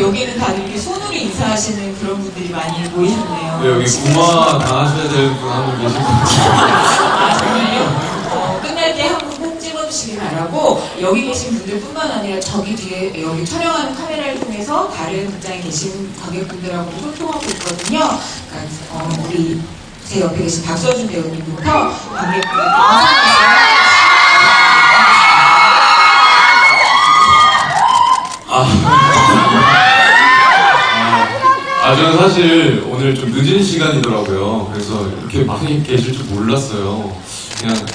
여기는 다 이렇게 손으로 인사하시는 그런 분들이 많이 보이셨네요. 네, 여기 구마 당하셔야 되는 분 한 분 계신 것 같아요. 아, 정말요? 끝날 때 한 분 꼭 찍어주시기 바라고, 여기 계신 분들뿐만 아니라 저기 뒤에 여기 촬영하는 카메라를 통해서 다른 극장에 계신 관객분들하고 소통하고 있거든요. 그러니까 우리 제 옆에 계신 박서준 배우님부터 관객분들 저는 사실 오늘 좀 늦은 시간이더라고요. 그래서 이렇게 많이 계실 줄 몰랐어요. 그냥,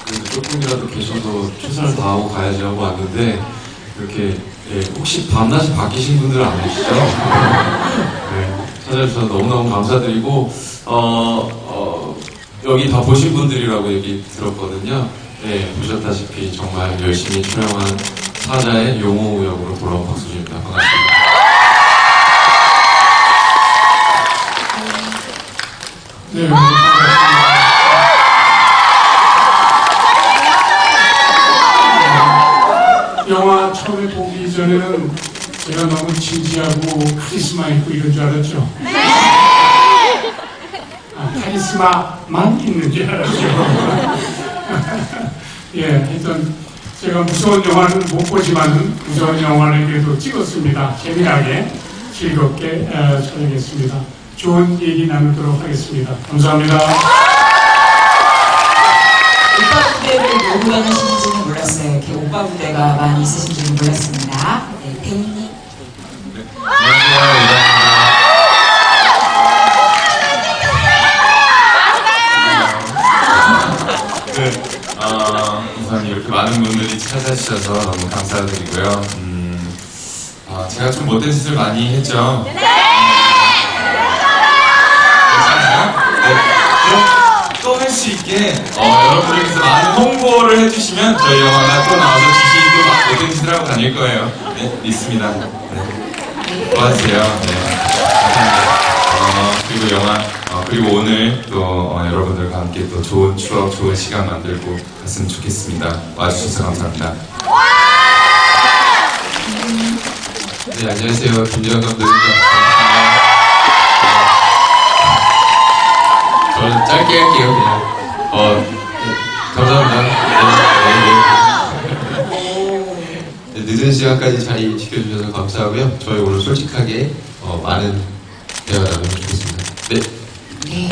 그래도 조금이라도 계셔서 최선을 다하고 가야지 하고 왔는데, 이렇게, 혹시 밤낮이 바뀌신 분들은 안 계시죠? 네, 찾아주셔서 너무너무 감사드리고, 여기 다 보신 분들이라고 얘기 들었거든요. 네, 보셨다시피 정말 열심히 촬영한 사자의 용호 역으로 돌아온 박수진입니다. 반갑습니다. 네, 영화 처음에 보기 전에는 제가 너무 진지하고 카리스마 있고 이런 줄 알았죠. 카리스마만 있는 줄 알았죠. 예, 하여튼 제가 무서운 영화는 못 보지만 무서운 영화를 그래도 찍었습니다. 재미나게 즐겁게 촬영했습니다. 좋은 얘기 나누도록 하겠습니다. 감사합니다. 오빠 부대를 너무 다니시는지는 몰랐어요. 이렇게 오빠 부대가 많이 있으신지는 몰랐습니다. 네, 배우님. 안녕하세요. 우선 이렇게 많은 분들이 찾아주셔서 너무 감사드리고요. 제가 좀 못된 짓을 많이 했죠. 또 할 수 있게 여러분들께서 많은 홍보를 해주시면 저희 영화가 또 나와서 지시도 못된 짓을 하고 다닐 거예요. 네, 믿습니다. 네. 도와주세요. 네. 그리고 그리고 오늘 또 여러분들과 함께 또 좋은 추억, 좋은 시간 만들고 갔으면 좋겠습니다. 와주셔서 감사합니다. 네, 안녕하세요. 김재현 감독입니다. 저는 짧게 할게요, 그냥. 감사합니다. 네, 늦은 시간까지 자리 지켜주셔서 감사하고요. 저희 오늘 솔직하게 많은 대화 나누면 좋겠습니다. 네. 네.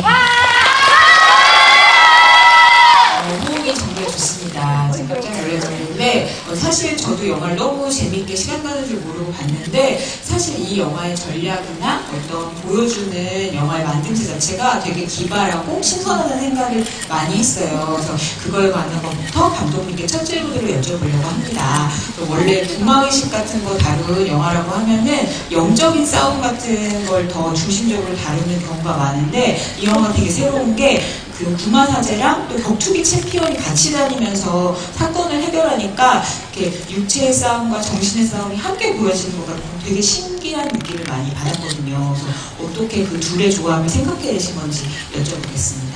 호응이 정말 좋습니다. 제가 깜짝 놀랐는데 사실 저도 영화를 너무 재밌게 시간 가는 줄 모르고 봤는데 사실 이 영화의 전략이나 어떤 보여주는 영화의 만듦새 자체가 되게 기발하고 신선하다는 생각을 많이 했어요. 그래서 그거에 관한 것부터 감독님께 첫 질문으로 여쭤보려고 합니다. 원래 구마의식 같은 거 다룬 영화라고 하면은 영적인 싸움 같은 걸 더 중심적으로 다루는 경우가 많은데 이 영화가 되게 새로운 게 그 구마사제랑 또 격투기 챔피언이 같이 다니면서 사건을 해결하니까 이렇게 육체의 싸움과 정신의 싸움이 함께 보여지는 것 같고 되게 신기한 느낌을 많이 받았거든요. 그래서 어떻게 그 둘의 조합을 생각해 내신 건지 여쭤보겠습니다.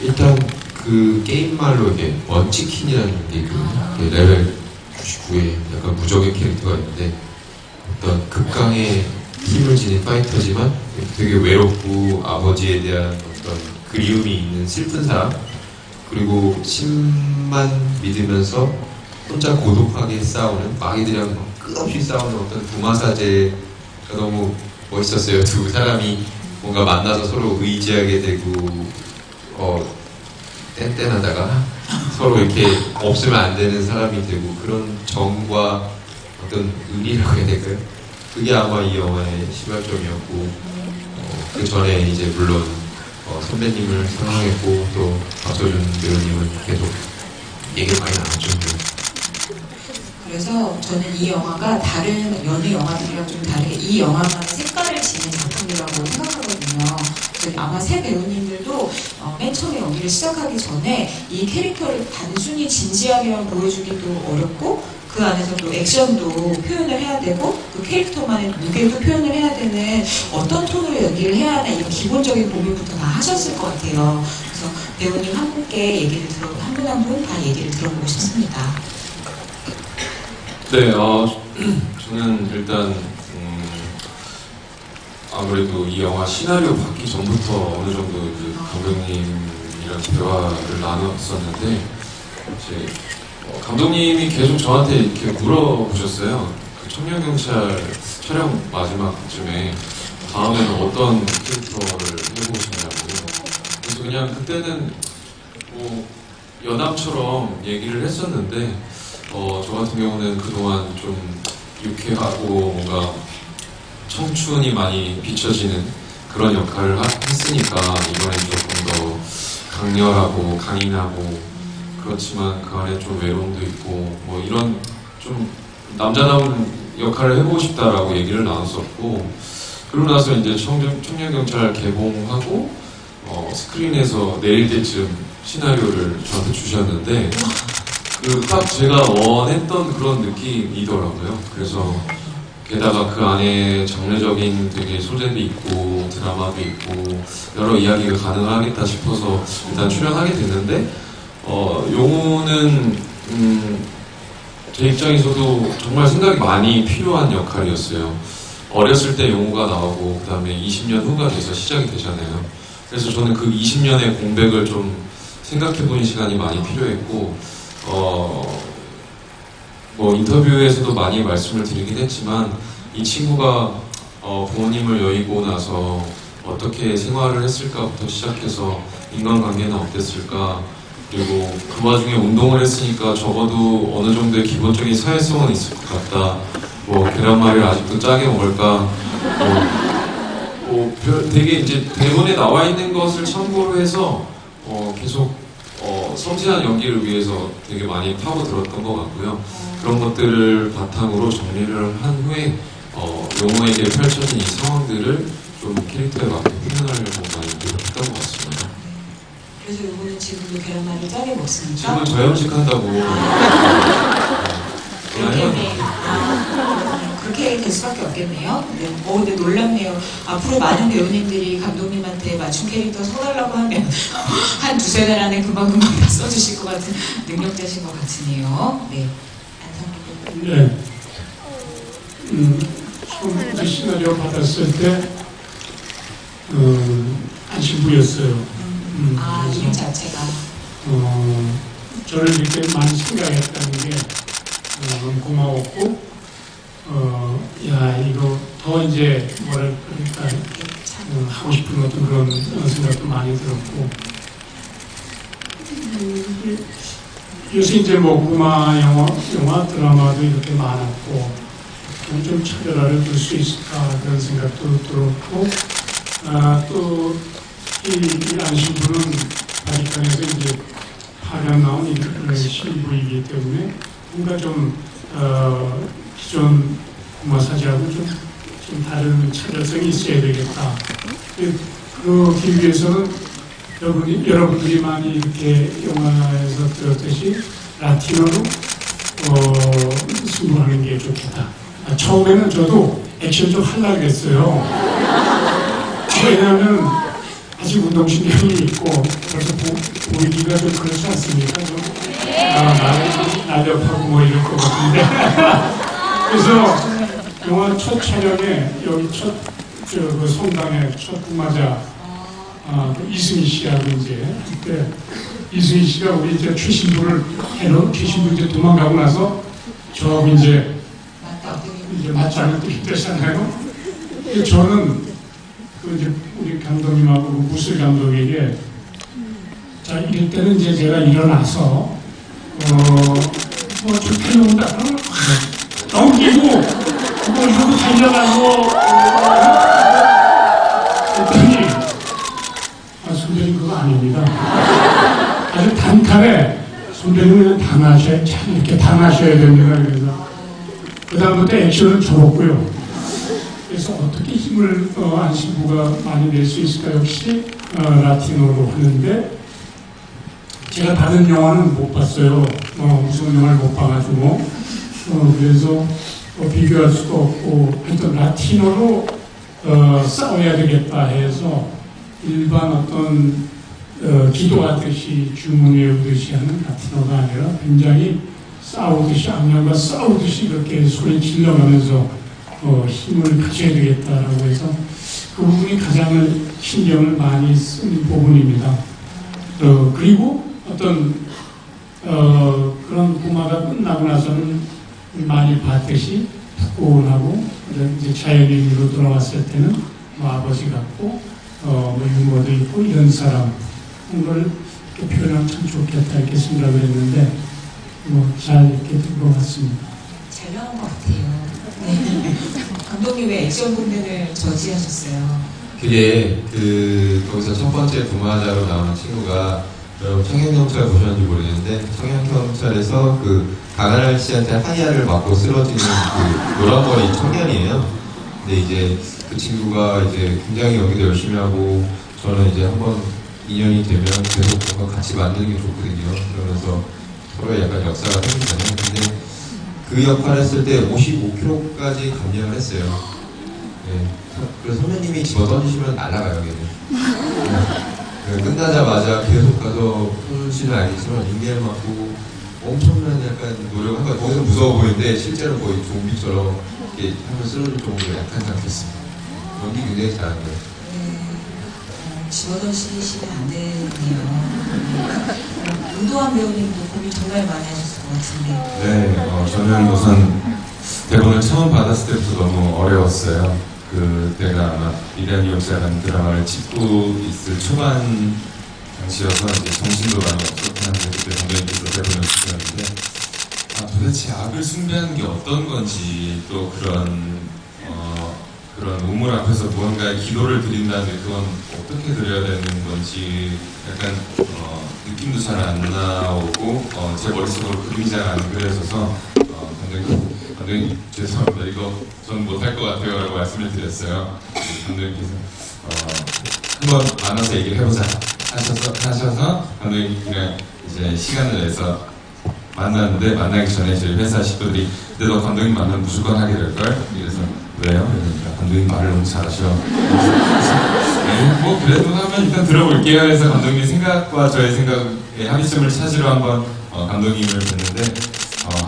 일단 그 게임말로 이게 원치킨이라는 게 그 레벨 99에 약간 무적의 캐릭터가 있는데 어떤 극강의 힘을 지닌 파이터지만 되게 외롭고 아버지에 대한 어떤 그리움이 있는 슬픈 사람, 그리고 신만 믿으면서 혼자 고독하게 싸우는, 마귀들이랑 끝없이 싸우는 어떤 구마사제가 너무 멋있었어요. 두 사람이 뭔가 만나서 서로 의지하게 되고 뗀뗀하다가 서로 이렇게 없으면 안 되는 사람이 되고, 그런 정과 어떤 의리라고 해야 될까요? 그게 아마 이 영화의 시발점이었고, 그 전에 이제 물론 선배님을 사랑했고 또 박서준 배우님은 계속 얘기를 많이 나눴죠. 그래서 저는 이 영화가 다른 연애 영화들이랑 좀 다르게 이 영화만의 색깔을 지닌 작품이라고 생각하거든요. 아마 새 배우님들도 맨 처음에 연기를 시작하기 전에 이 캐릭터를 단순히 진지하게만 보여주기도 어렵고 그 안에서 또 액션도 표현을 해야 되고 그 캐릭터만의 무게도 표현을 해야 되는 어떤 톤으로 연기를 해야 하나 이런 기본적인 고민부터 다 하셨을 것 같아요. 그래서 배우님 한 분께 얘기를 한 분 한 분 다 얘기를 들어보고 싶습니다. 네, 저는 일단 아무래도 이 영화 시나리오 받기 전부터 어느 정도 이제 감독님이랑 대화를 나눴었는데 이제 감독님이 계속 저한테 이렇게 물어보셨어요. 그 청년경찰 촬영 마지막쯤에 다음에는 어떤 캐릭터를 해보고 싶냐고. 그래서 그냥 그때는 뭐 여담처럼 얘기를 했었는데 저 같은 경우는 그동안 좀 유쾌하고 뭔가 청춘이 많이 비춰지는 그런 역할을 했으니까 이번엔 조금 더 강렬하고 강인하고 그렇지만 그 안에 좀 외로움도 있고 뭐 이런 좀 남자다운 역할을 해보고 싶다라고 얘기를 나눴었고 그러고 나서 이제 청년경찰 개봉하고 스크린에서 내릴 때쯤 시나리오를 저한테 주셨는데 딱 제가 원했던 그런 느낌이더라고요. 그래서 게다가 그 안에 장르적인 되게 소재도 있고 드라마도 있고 여러 이야기가 가능하겠다 싶어서 일단 출연하게 됐는데 용우는 제 입장에서도 정말 생각이 많이 필요한 역할이었어요. 어렸을 때 용우가 나오고 그 다음에 20년 후가 돼서 시작이 되잖아요. 그래서 저는 그 20년의 공백을 좀 생각해보는 시간이 많이 필요했고 뭐 인터뷰에서도 많이 말씀을 드리긴 했지만 이 친구가 부모님을 여의고 나서 어떻게 생활을 했을까부터 시작해서 인간관계는 어땠을까 그리고 그 와중에 운동을 했으니까 적어도 어느 정도의 기본적인 사회성은 있을 것 같다. 뭐 계란말이를 아직도 짜게 먹을까 되게 이제 대본에 나와 있는 것을 참고로 해서 계속 섬세한 연기를 위해서 되게 많이 파고들었던 것 같고요. 그런 것들을 바탕으로 정리를 한 후에 용호에게 펼쳐진 이 상황들을 좀 캐릭터에 맞게 표현하려고 많이 노력했던 것 같습니다. 그래서 이번에 지금도 계란말이를 짜게 먹습니까? 지금은 저염식한다고 그렇게 될 수밖에 없겠네요. 네. 근데 놀랍네요. 앞으로 많은 배우님들이 감독님한테 맞춤 캐릭터 써달라고 하면 한 두세 달 안에 금방금방 다 써주실 것 같은 능력자신 것 같으네요. 네. 네. 처음 시나리오 받았을 때 안심부였어요. 이름 자체가. 저를 이렇게 많이 생각했다는 게 너무 고마웠고 야 이거 더 이제 뭐랄까 하고 싶은 어떤 그런 생각도 많이 들었고 요새 이제 뭐 구마 영화 드라마도 이렇게 많았고 좀 차별화를 둘 수 있을까 그런 생각도 들었고 또 이 안신부는 바리칸에서 이제 8년 나온 인터넷 신부이기 때문에 뭔가 좀 기존 구마사지하고 좀 다른 차별성이 있어야 되겠다. 그러기 위해서는 여러분들이 많이 이렇게 영화에서 들었듯이 라틴어로 승부하는 게 좋겠다. 처음에는 저도 액션 좀 하려고 했어요. 왜냐하면 아직 운동신경이 있고 벌써 보이기가 좀 그렇지 않습니까? 좀 날렵하고 뭐 이럴 것 같은데 그래서 영화 첫 촬영에 여기 그 성당에 첫 구마자 이승희 씨하고 이제 그때 이승희 씨가 우리 이제 최신부를 최신부 이제 도망가고 나서 저 이제 맞짱을 뜨셨잖아요. 저는 그 이제 우리 감독님하고 무술 감독에게 자 이럴 때는 이제 제가 일어나서 좀 해놓는다 그러면 넘기고 뭐 이러고 달려가고 그랬더니 선배님 그거 아닙니다. 아주 단칼에 선배님은 당하셔야 참 이렇게 당하셔야 됩니다. 그래서 그 다음부터 액션을 접었고요. 그래서 어떻게 힘을 안신부가 많이 낼 수 있을까 역시 라틴어로 하는데 제가 다른 영화는 못 봤어요. 무슨 영화를 못 봐가지고 그래서 비교할 수도 없고 하여튼 라틴어로 싸워야 되겠다 해서 일반 어떤 기도하듯이 주문 외우듯이 하는 라틴어가 아니라 굉장히 싸우듯이 악령과 싸우듯이 그렇게 소리 질러가면서 힘을 가져야 되겠다라고 해서 그 부분이 가장 신경을 많이 쓴 부분입니다. 그리고 어떤 그런 부마가 끝나고 나서는 많이 봤듯이 푸근하고 이제 자연인으로 돌아왔을 때는 뭐 아버지 같고 유머도 있고 이런 사람 걸 이렇게 표현하면 참 좋겠다 이렇게 생각을 했는데 잘 이렇게 된 것 같습니다. 잘 나온 것 같아요. 네. 감독님 왜 액션 공연을 저지하셨어요? 그게 거기서 첫 번째 부마자로 나오는 친구가 여러분 청양경찰 보셨는지 모르겠는데 청양경찰에서 그 강한할 씨한테 하야를 맞고 쓰러지는 그 노란머리 청년이에요. 근데 이제 그 친구가 이제 굉장히 연기도 열심히 하고 저는 이제 한번 인연이 되면 계속 뭔가 같이 만드는 게 좋거든요. 그러면서 서로의 약간 역사가 생기잖아요. 근데 그 역할을 했을 때 55kg까지 감량을 했어요. 네. 그래서 선배님이 집어 던지시면 날아가요, 걔는. 네. 끝나자마자 계속 가서 손씨는 알겠지만 인계를 맞고 엄청난 약간 노력을 한 거예요. 거기서 무서워 보이는데 실제로 거의 좀비처럼 이렇게 한번 쓰러질 정도로 약한 상태였습니다. 연기 굉장히 잘한 거예요. 집어던지시면 안 되네요. 운동한 배우님도 고민 정말 많이 하셨을 것 같은데. 네, 저는 우선 대본을 처음 받았을 때부터 너무 어려웠어요. 그때가 아마 위대한 이용자라는 드라마를 찍고 있을 초반 당시여서 이제 정신도 많이 없었긴 한데 그때 감독님께서 대본을 주셨는데 도대체 악을 숭배하는 게 어떤 건지 또 그런 우물 앞에서 무언가의 기도를 드린다는데 그건 어떻게 드려야 되는 건지 약간 느낌도 잘 안 나오고 제 머릿속으로 그림이 잘 안 그려져서 감독님 죄송합니다. 이거 전 못할 것 같아요 라고 말씀을 드렸어요. 감독님께서 한번 만나서 얘기를 해보자 하셔서 감독님이랑 이제 시간을 내서 만났는데 만나기 전에 저희 회사 식구들이 근데 너 감독님 만나면 무조건 하게 될걸? 그래서 왜요? 그러니까 감독님 말을 너무 잘하셔. 네, 뭐 그래도 하면 일단 들어볼게요. 해서 감독님 생각과 저의 생각의 합의점을 찾으러 한번 감독님을 뵀는데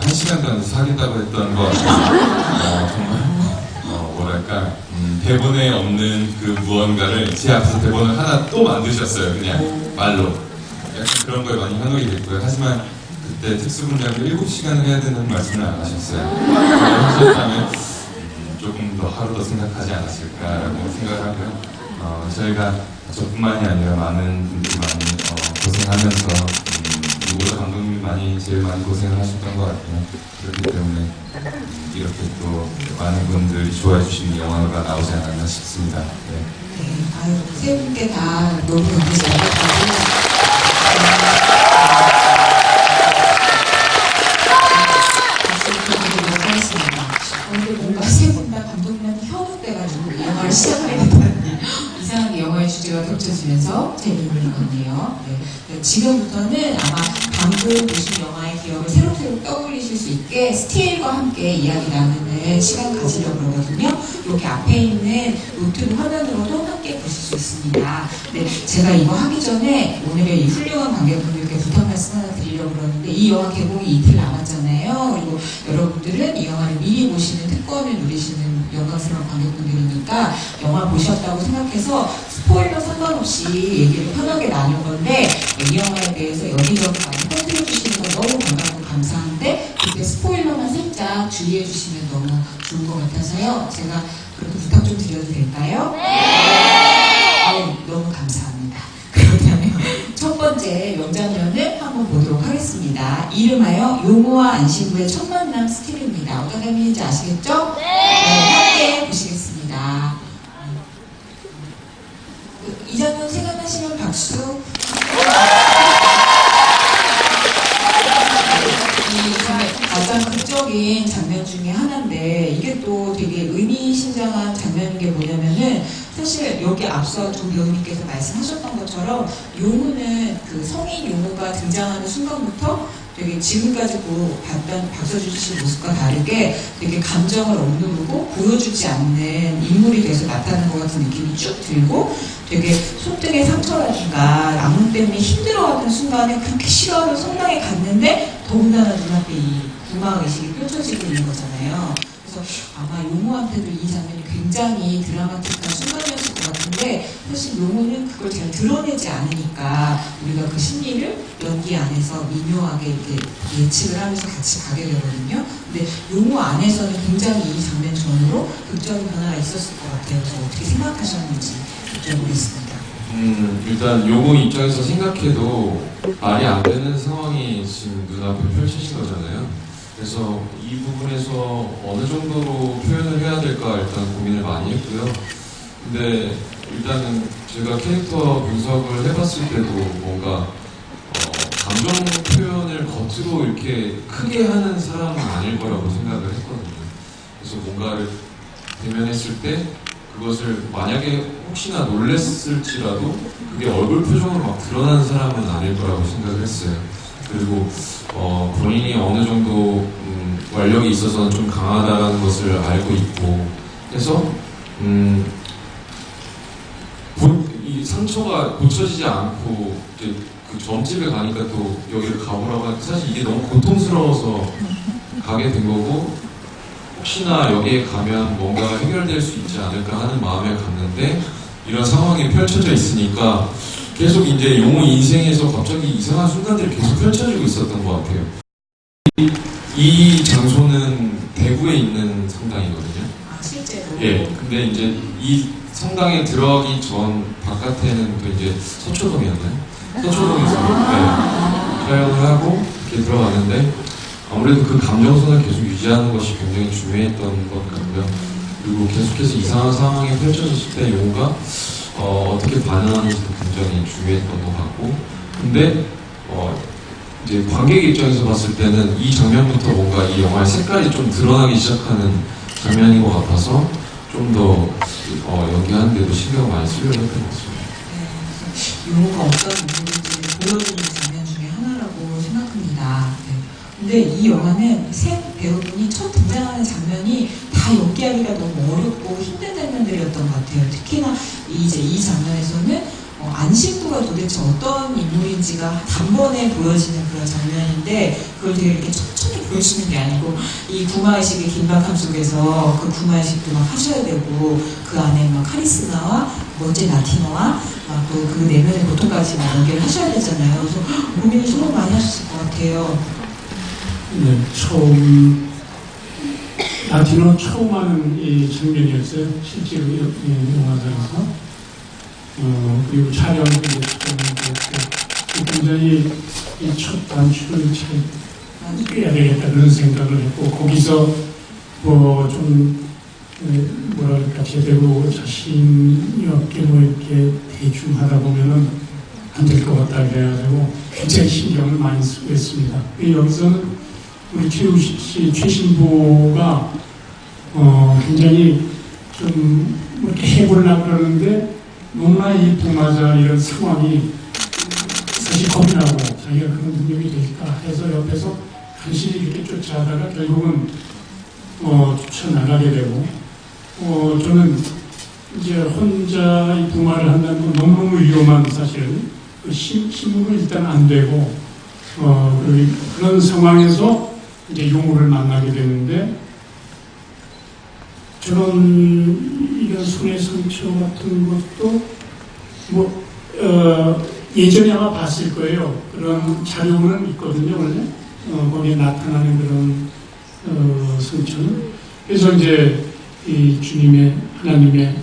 1시간 동안 사겠다고 했던 것 같아요. 정말 뭐랄까 대본에 없는 그 무언가를 제 앞에서 대본을 하나 또 만드셨어요. 그냥 말로 약간 그런 거에 많이 현혹이 됐고요. 하지만 그때 특수분량을 7시간을 해야 된다는 말씀을 안 하셨어요. 하셨다면 조금 더 하루 더 생각하지 않았을까라고 생각을 하고요. 저희가 저뿐만이 아니라 많은 분들이 많이 고생하면서 누구보다 감독님이 제일 많이 고생을 하셨던 것 같아요. 그렇기 때문에 이렇게 또 많은 분들이 좋아해 주시는 영화가 나오지 않았나 싶습니다. 네. 네, 아유, 세 분께 다 너무 연기 잘하셨고 근데 뭔가 세 분 다 감독님한테 현혹돼가지고 이 영화를 시작하게 됐다니 이상하게 영화의 주제가 겹쳐지면서 재미있는 건데요. 네. 지금부터는 아마 방금 보신 영화의 기억을 새록새록 떠올리실 수 있게 스틸과 함께 이야기 나누는 시간 가지려고 그러거든요. 여기 앞에 있는 노트북 화면으로도 함께 보실 수 있습니다. 네, 제가 이거 하기 전에 오늘의 이 훌륭한 관객분들께 부탁 말씀 하나 드리려고 그러는데 이 영화 개봉이 이틀 남았잖아요. 그리고 여러분들은 이 영화를 미리 보시는 특권을 누리시는 영광스러운 관객분들이니까 영화 보셨다고 생각해서 스포일러 상관없이 얘기를 편하게 나눌 건데 이 영화에 대해서 여기저기 많이 컨트롤 주시는 건 너무 반갑고 감사한데 그때 스포일러만 살짝 주의해 주시면 너무 좋은 것 같아서요. 제가 그렇게 부탁 좀 드려도 될까요? 네! 너무 감사합니다. 그렇다면 첫 번째 명장면을 한번 보도록 하겠습니다. 이름하여 용호와 안신부의 첫 만남 스틸입니다. 어떤 장면인지 아시겠죠? 네, 함께 보시겠습니다. 이 장면 생각나시면 박수. 가장 극적인 장면 중에 하나인데 이게 또 되게 의미심장한 장면인 게 뭐냐면은 사실 여기 앞서 두 배우님께서 말씀하셨던 것처럼 용우는 그 성인 용우가 등장하는 순간부터 되게 지금까지 봤던 박서준 씨 모습과 다르게 되게 감정을 억누르고 보여주지 않는 인물이 돼서 나타나는 것 같은 느낌이 쭉 들고 되게 손등의 상처라든가 악몽 때문에 힘들어하던 순간에 그렇게 시간을 성당에 갔는데 더 더군다나 눈앞에 이 구마의식이 펼쳐지고 있는 거잖아요. 그래서 아마 용호한테도 이 장면이 굉장히 드라마틱한 순간이었을 것 같은데 사실 용호는 그걸 잘 드러내지 않으니까 우리가 그 심리를 연기 안에서 미묘하게 이렇게 예측을 하면서 같이 가게 되거든요. 근데 용호 안에서는 굉장히 이 장면 전후로 극적인 변화가 있었을 것 같아요. 그래서 어떻게 생각하셨는지 여쭤보겠습니다. 일단 용호 입장에서 생각해도 말이 안 되는 상황이 지금 눈앞에 펼쳐진 거잖아요. 그래서 이 부분에서 어느 정도로 표현을 해야 될까 일단 고민을 많이 했고요. 근데 일단은 제가 캐릭터 분석을 해봤을 때도 뭔가 감정 표현을 겉으로 이렇게 크게 하는 사람은 아닐 거라고 생각을 했거든요. 그래서 뭔가를 대면했을 때 그것을 만약에 혹시나 놀랬을지라도 그게 얼굴 표정으로 막 드러나는 사람은 아닐 거라고 생각을 했어요. 그리고 본인이 어느 정도 완력이 있어서는 좀 강하다는 것을 알고 있고 해서 이 상처가 고쳐지지 않고 이제 그 점집에 가니까 또 여기를 가보라고 하니까 사실 이게 너무 고통스러워서 가게 된 거고 혹시나 여기에 가면 뭔가 해결될 수 있지 않을까 하는 마음에 갔는데 이런 상황이 펼쳐져 있으니까 계속 이제 용호 인생에서 갑자기 이상한 순간들이 계속 펼쳐지고 있었던 것 같아요. 이 장소는 대구에 있는 성당이거든요. 아, 실제로? 예. 근데 이제 이 성당에 들어가기 전 바깥에는 또 이제 서초동이었나요? 서초동에서 촬영을 하고 이렇게 들어갔는데 아무래도 그 감정선을 계속 유지하는 것이 굉장히 중요했던 것 같고요. 그리고 계속해서 이상한 상황이 펼쳐졌을 때 용호가 어떻게 반응하는지도 굉장히 중요했던 것 같고 근데 이제 관객 입장에서 봤을 때는 이 장면부터 뭔가 이 영화의 색깔이 좀 드러나기 시작하는 장면인 것 같아서 좀 더 연기하는 데도 신경을 많이 쓰려고 했던 것 같습니다. 네, 용호가 어떤 인물인지를 보여주는 장면 중에 하나라고 생각합니다. 네. 근데 이 영화는 세 배우분이 첫 등장하는 장면이 다 연기하기가 너무 어렵고 힘든 장면들이었던 것 같아요. 특히나 이제 이 장면에서는 안신부가 도대체 어떤 인물인지가 단번에 보여지는 그런 장면인데 그걸 되게 이렇게 천천히 보여주는 게 아니고 이 구마의식의 긴박함 속에서 그 구마의식도 막 하셔야 되고 그 안에 막 카리스마와 멋진 라티노와 막 또 그 내면의 고통까지 막 연기를 하셔야 되잖아요. 그래서 고민을 정말 많이 하셨을 것 같아요. 네, 처음 라티노 처음 하는 이 장면이었어요. 실제로 이 영화상에서. 그리고 촬영도 굉장히 이 첫 단추를 잘 꿰야 되겠다 그런 생각을 했고 거기서 좀 뭐랄까 제대로 자신이 없게 뭐 이렇게 대충 하다 보면은 안 될 것 같다 그래가지고 굉장히 신경을 많이 쓰고 있습니다. 여기서는 우리 최우식 씨 최신보가 굉장히 좀 이렇게 해보려고 그러는데 너무나 이 동화자 이런 상황이 사실 겁이 나고 자기가 그런 능력이 될까 해서 옆에서 간신히 이렇게 쫓아가다가 결국은 쫓아나가게 되고 저는 이제 혼자 이 동화를 한다는 건 너무너무 위험한 사실 그 힘으로 일단 안 되고 그런 상황에서 이제 용호를 만나게 되는데 이런 손의 상처 같은 것도 예전에 아마 봤을 거예요. 그런 자료는 있거든요, 원래. 거기에 나타나는 그런 상처는. 그래서 이제 이 주님의, 하나님의,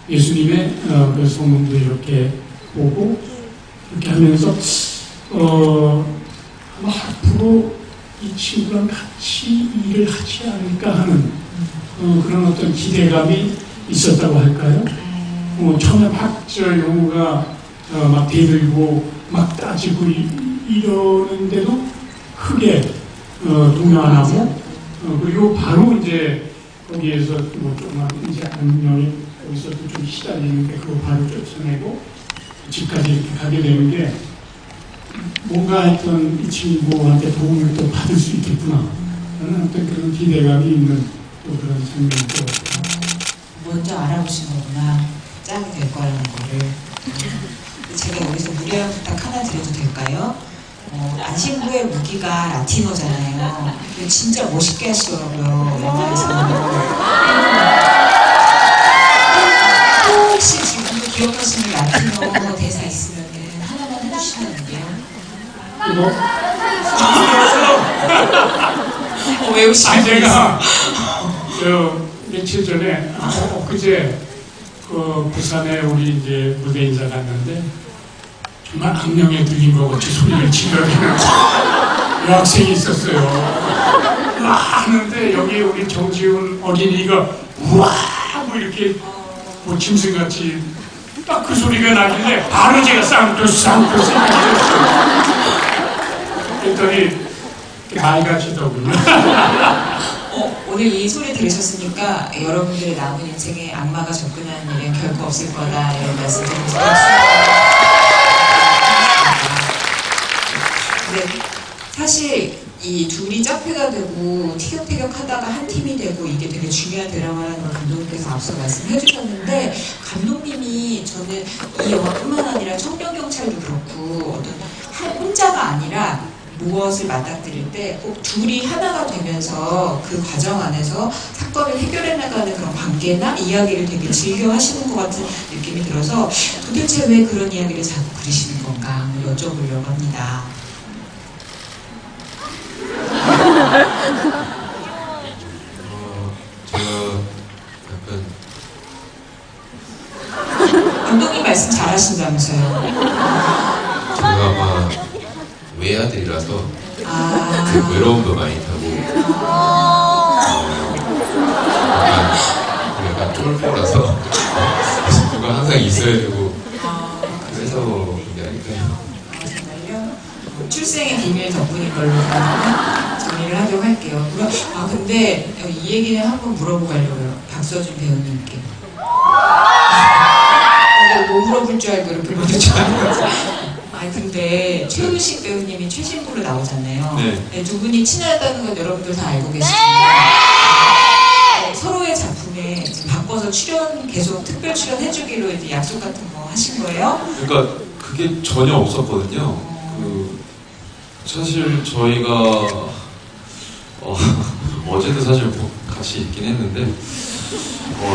예수님의 그 성문도 이렇게 보고 이렇게 하면서 아마 앞으로 이 친구랑 같이 일을 하지 않을까 하는 그런 어떤 기대감이 있었다고 할까요? 처음에 막 용호가 막 대들고 막 따지고 이러는데도 크게 동요 안 하고 그리고 바로 이제 거기에서 조금만 이제 안녕히 거기서 좀 시달리는데 그거 바로 쫓아내고 집까지 이렇게 가게 되는 게 뭔가 했던 이 친구한테 도움을 또 받을 수 있겠구나 라는 어떤 그런 기대감이 있는 또 그런 장면인 것 같아요. 먼저 알아보신 거구나. 짝이 될 거라는 거를. 제가 여기서 무례한 부탁 하나 드려도 될까요? 안신구의 무기가 라티노잖아요. 근데 진짜 멋있게 하시더라고요. 영화에서. 혹시 지금도 기억하시는 라티노 대사 있으면 하나만 해주시면 안 돼요? 뭐, 외우시면 제가 며칠 전에 엊그제 그 부산에 우리 이제 무대 인사 갔는데 정말 악령에 들린 것 같이 소리를 지르는 여학생이 있었어요. 와 하는데 여기 우리 정지훈 어린이가 우와 뭐 이렇게 뭐 짐승같이 딱 그 소리가 나길래 바로 제가 쌍두스 했더니 맑아지더군요. 오늘 이 소리 들으셨으니까 여러분들의 남은 인생에 악마가 접근하는 일은 결코 없을 거다 이런 말씀 드리면서 근데 사실 이 둘이 짝패가 되고 티격태격 하다가 한 팀이 되고 이게 되게 중요한 드라마라는 걸 감독님께서 앞서 말씀해 주셨는데 감독님이 저는 이 영화뿐만 아니라 청년경찰도 그렇고 어떤 혼자가 아니라 무엇을 맞닥뜨릴 때 꼭 둘이 하나가 되면서 그 과정 안에서 사건을 해결해 나가는 그런 관계나 이야기를 되게 즐겨 하시는 것 같은 느낌이 들어서 도대체 왜 그런 이야기를 자꾸 그리시는 건가 한번 여쭤보려고 합니다. 제가 약간 감독님 말씀 잘하신다면서요. 제가 아마 외아들이라서 아, 그 외로움도 많이 타고 약간 쫄보라서 누가 항상 있어야 되고 그래서 그게 아닐까요? 정말요? 출생의 비밀 덕분인 걸로 정리를 하도록 할게요. 근데 이 얘기는 한번 물어보고 가려고요. 박서준 배우님께. 뭐 물어볼 줄 알고 이렇게 물어볼 줄 알고. 근데 최우식 배우님이 최신부로 나오잖아요. 네. 두 분이 친하다는 건 여러분들 다 알고 계시죠? 서로의 작품에 바꿔서 계속 특별 출연해주기로 이제 약속 같은 거 하신 거예요? 그러니까 그게 전혀 없었거든요. 사실 저희가 어제도 사실 같이 있긴 했는데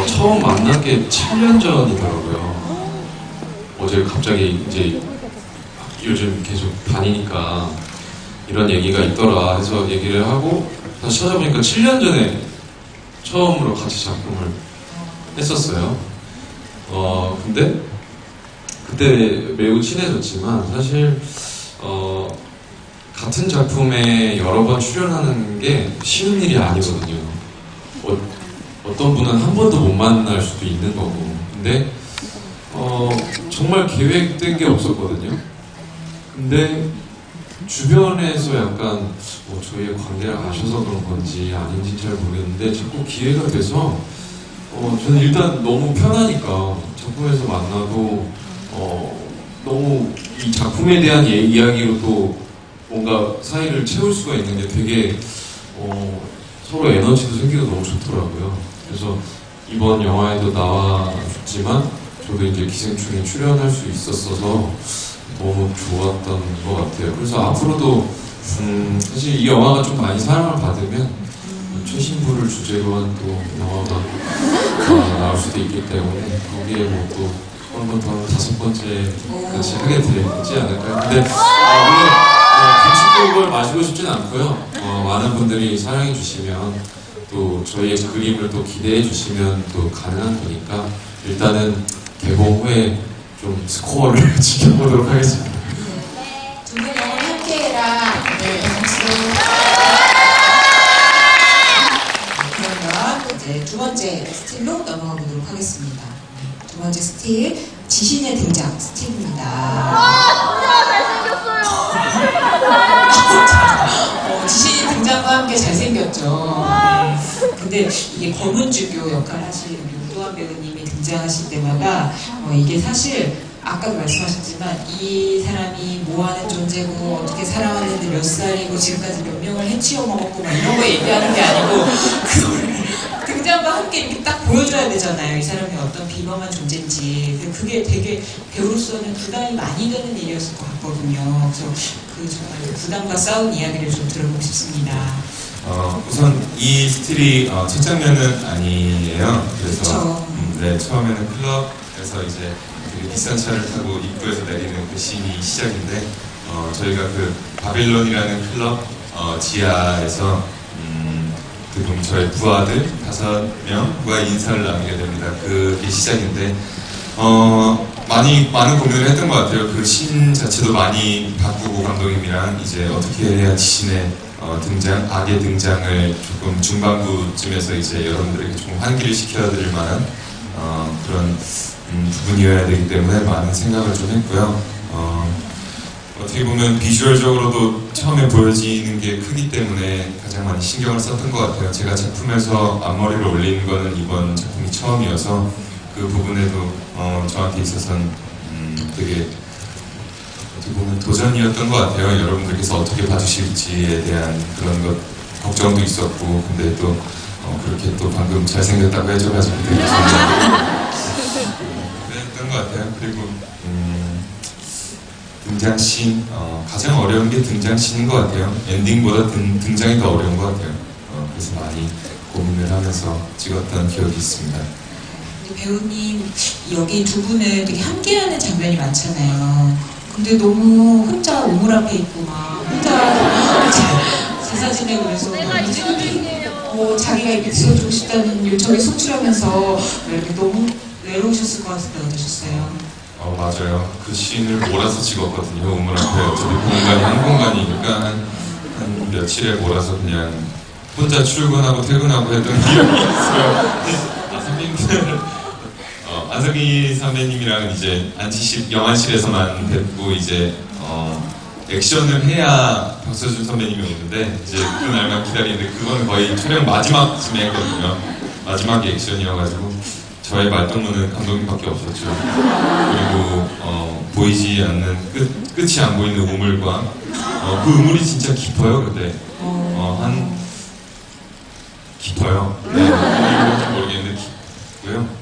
처음 만난 게 7년 전이더라고요. 어제 갑자기 이제 요즘 계속 다니니까 이런 얘기가 있더라 해서 얘기를 하고 다시 찾아보니까 7년 전에 처음으로 같이 작품을 했었어요. 근데 그때 매우 친해졌지만 사실 같은 작품에 여러 번 출연하는 게 쉬운 일이 아니거든요. 어떤 분은 한 번도 못 만날 수도 있는 거고. 근데 정말 계획된 게 없었거든요. 근데 주변에서 약간 저희의 관계를 아셔서 그런 건지 아닌지 잘 모르겠는데 자꾸 기회가 돼서 저는 일단 너무 편하니까 작품에서 만나도 너무 이 작품에 대한 이야기로 또 뭔가 사이를 채울 수가 있는 게 되게 서로 에너지도 생기고 너무 좋더라고요. 그래서 이번 영화에도 나왔지만 저도 이제 기생충에 출연할 수 있었어서 너무 좋았던 것 같아요. 그래서 앞으로도 사실 이 영화가 좀 많이 사랑을 받으면 최신부를 주제로 한 또 영화가 나올 수도 있기 때문에 거기에 뭐 또 한 번 더 5번째 같이 하게 되지 않을까요? 근데 물론 김치국을 마시고 싶진 않고요. 많은 분들이 사랑해 주시면 또 저희의 그림을 또 기대해 주시면 또 가능한 거니까 일단은 개봉 후에 좀 스코어를 지켜보도록 하겠습니다. 두 분 영원 함께해라. 네, 박수. 그러면 이제 두 번째 스틸로 넘어가 보도록 하겠습니다. 두 번째 스틸, 지신의 등장 스틸입니다. 지신이 등장과 함께 잘생겼죠. 네. 근데 이게 검은주교 역할 하신 우도환 배우님이 등장하실 때마다 이게 사실 아까도 말씀하셨지만 이 사람이 뭐하는 존재고 어떻게 살아왔는데 몇 살이고 지금까지 몇 명을 해치워 먹었고 막 이런 거 얘기하는 게 아니고 그걸 등장과 함께 이렇게 딱 보여줘야 되잖아요. 이 사람이 어떤 비범한 존재인지. 그게 되게 배우로서는 부담이 많이 되는 일이었을 것 같거든요. 그래서 그 정말 부담과 싸운 이야기를 좀 들어보고 싶습니다. 우선 이 스틸이 첫 장면은 아니에요. 그래서 그쵸. 네, 처음에는 클럽에서 이제 되게 비싼 차를 타고 입구에서 내리는 그 씬이 시작인데 저희가 그 바빌론이라는 클럽 지하에서 그 저희 부하들 5명과 인사를 나누게 됩니다. 그게 시작인데 많은 고민을 했던 것 같아요. 그 씬 자체도 많이 바꾸고 감독님이랑 이제 어떻게 해야 지신의 악의 등장을 조금 중반부쯤에서 이제 여러분들에게 좀 환기를 시켜드릴 만한 그런 부분이어야 되기 때문에 많은 생각을 좀 했고요. 어떻게 보면 비주얼적으로도 처음에 보여지는 게 크기 때문에 가장 많이 신경을 썼던 것 같아요. 제가 작품에서 앞머리를 올리는 거는 이번 작품이 처음이어서 그 부분에도 저한테 있어서는 되게 어떻게 보면 도전이었던 것 같아요. 여러분들께서 어떻게 봐주실지에 대한 그런 것 걱정도 있었고, 근데 또 그렇게 또 방금 잘생겼다고 해줘가지고 되게 그랬던 것 같아요. 그리고 등장씬 가장 어려운 게 등장씬인 것 같아요. 엔딩보다 등장이 더 어려운 것 같아요. 그래서 많이 고민을 하면서 찍었던 기억이 있습니다. 배우님 여기 두 분은 되게 함께하는 장면이 많잖아요. 근데 너무 혼자 우물 앞에 있고 막 혼자 제사 지내고 그래서 자기가 이렇게 들어주고 싶다는 요청에 속출하면서 이렇게 너무 외로우셨을 것 같은데 어떠셨어요? 맞아요. 그 씬을 몰아서 찍었거든요. 우물 앞에 어차피 공간이 한 공간이니까 한 며칠에 몰아서 그냥 혼자 출근하고 퇴근하고 했던 기억이 있어요. 선배님들 안석희 선배님이랑 이제 안치식 영안실에서만 뵙고 이제 액션을 해야 박서준 선배님이 오는데 이제 그날만 기다리는데 그거는 거의 촬영 마지막쯤에 했거든요. 마지막 액션이어가지고 저의 말동무는 감독님밖에 없었죠. 그리고 보이지 않는 끝이 안 보이는 우물과 그 우물이 진짜 깊어요. 근데 한 깊어요. 네, 뭔지 모르겠는데 깊고요.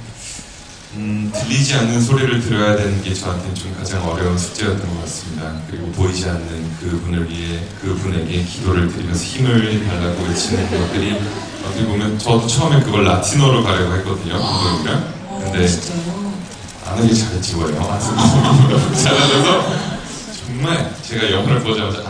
들리지 않는 소리를 들어야 되는 게 저한테는 좀 가장 어려운 숙제였던 것 같습니다. 그리고 보이지 않는 그분을 위해 그분에게 기도를 드리면서 힘을 달라고 외치는 것들이 어떻게 보면 저도 처음에 그걸 라틴어로 가려고 했거든요. 감독님이랑. 근데 안 하길 잘했지 뭐예요. 잘하셔서 정말 제가 영화를 보자마자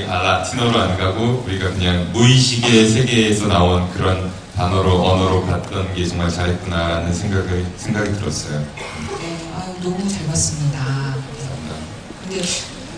라틴어로 안 가고 우리가 그냥 무의식의 세계에서 나온 그런 단어로 언어로 갔던 게 정말 잘했구나라는 생각이 들었어요. 네, 너무 잘 봤습니다. 근데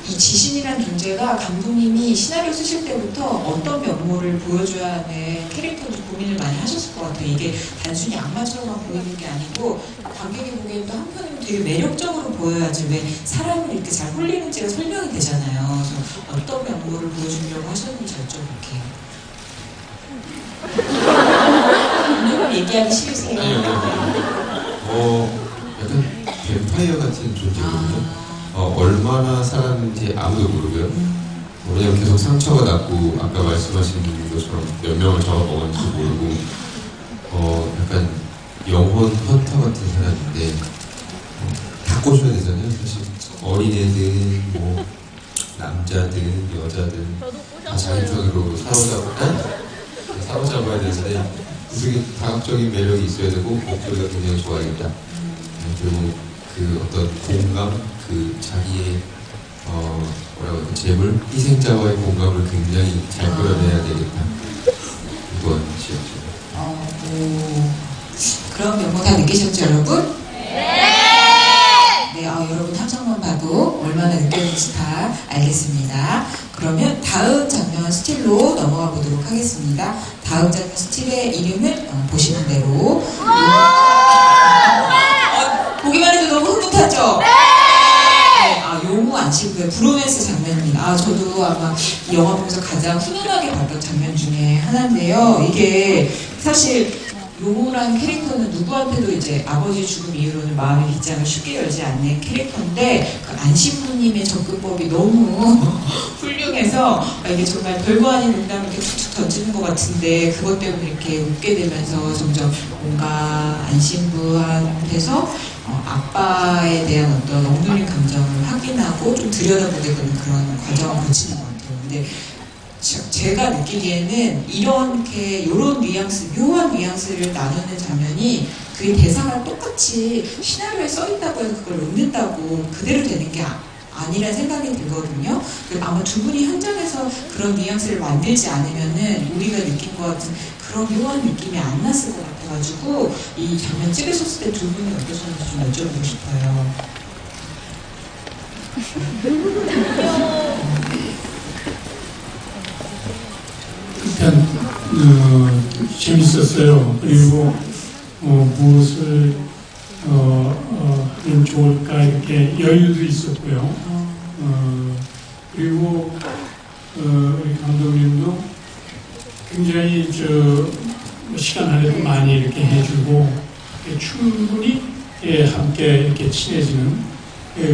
이 지신이라는 존재가 감독님이 시나리오 쓰실 때부터 어떤 면모를 보여줘야 하는 캐릭터도 고민을 많이 하셨을 것 같아요. 이게 단순히 악마처럼만 보이는 게 아니고 관객이 보기엔 또 한편으로 되게 매력적으로 보여야지 왜 사람을 이렇게 잘 홀리는지가 설명이 되잖아요. 그래서 어떤 면모를 보여주려고 하셨는지 여쭤볼게요. 오늘 얘기하기 싫으세요? 아니요. 약간 뱀파이어 같은 존재거든요. 얼마나 살았는지 아무도 모르고요. 왜냐면 계속 상처가 났고 아까 말씀하신 것처럼 몇 명을 잡아먹었는지 모르고 약간 영혼 헌터 같은 사람인데 다 꼬셔야 되잖아요. 사실 어린애든 뭐 남자든 여자든 다 자기 편으로 사로잡아야 되는데 되게 다각적인 매력이 있어야 되고 목소리가 굉장히 좋아야겠다. 그리고 그 어떤 공감, 그 자기의 그 재물, 희생자와의 공감을 굉장히 잘 끌어내야 되겠다. 이건 지었죠. 그런 면모 다 느끼셨죠, 여러분? 네, 여러분 함성만 봐도 얼마나 느꼈는지 다 알겠습니다. 그러면 다음 장면 스틸로 넘어가 보도록 하겠습니다. 다음 장면 스틸의 이름을 보시는 대로 보기만 해도 너무 흐뭇하죠? 용우 안치구의 브로맨스 장면입니다. 저도 아마 이 영화 보면서 가장 훈훈하게 봤던 장면 중에 하나인데요. 이게 사실 용우라는 캐릭터는 누구한테도 이제 아버지 죽음 이후로는 마음의 빗장을 쉽게 열지 않는 캐릭터인데 그 안신부님의 접근법이 너무 훌륭해서 이게 정말 별거 아닌 농담을 이렇게 툭툭 던지는 것 같은데 그것 때문에 이렇게 웃게 되면서 점점 뭔가 안신부한테서 아빠에 대한 어떤 억눌린 감정을 확인하고 좀 들여다보게 되는 그런 과정을 거치는 것 같아요. 근데 제가 느끼기에는 이렇게 요런 뉘앙스, 묘한 뉘앙스를 나누는 장면이 그게 대사가 똑같이 시나리오에 써있다고 해서 그걸 읽는다고 그대로 되는 게 아니란 생각이 들거든요. 아마 두 분이 현장에서 그런 뉘앙스를 만들지 않으면은 우리가 느낀 것 같은 그런 묘한 느낌이 안 났을 것 같아가지고 이 장면 찍으셨을 때 두 분이 어떠셨는지 좀 여쭤보고 싶어요. 일단 재밌었어요. 그리고 무엇을 하면 좋을까 이렇게 여유도 있었고요. 그리고 우리 감독님도 굉장히 시간 안에도 많이 이렇게 해주고 충분히 함께 이렇게 친해지는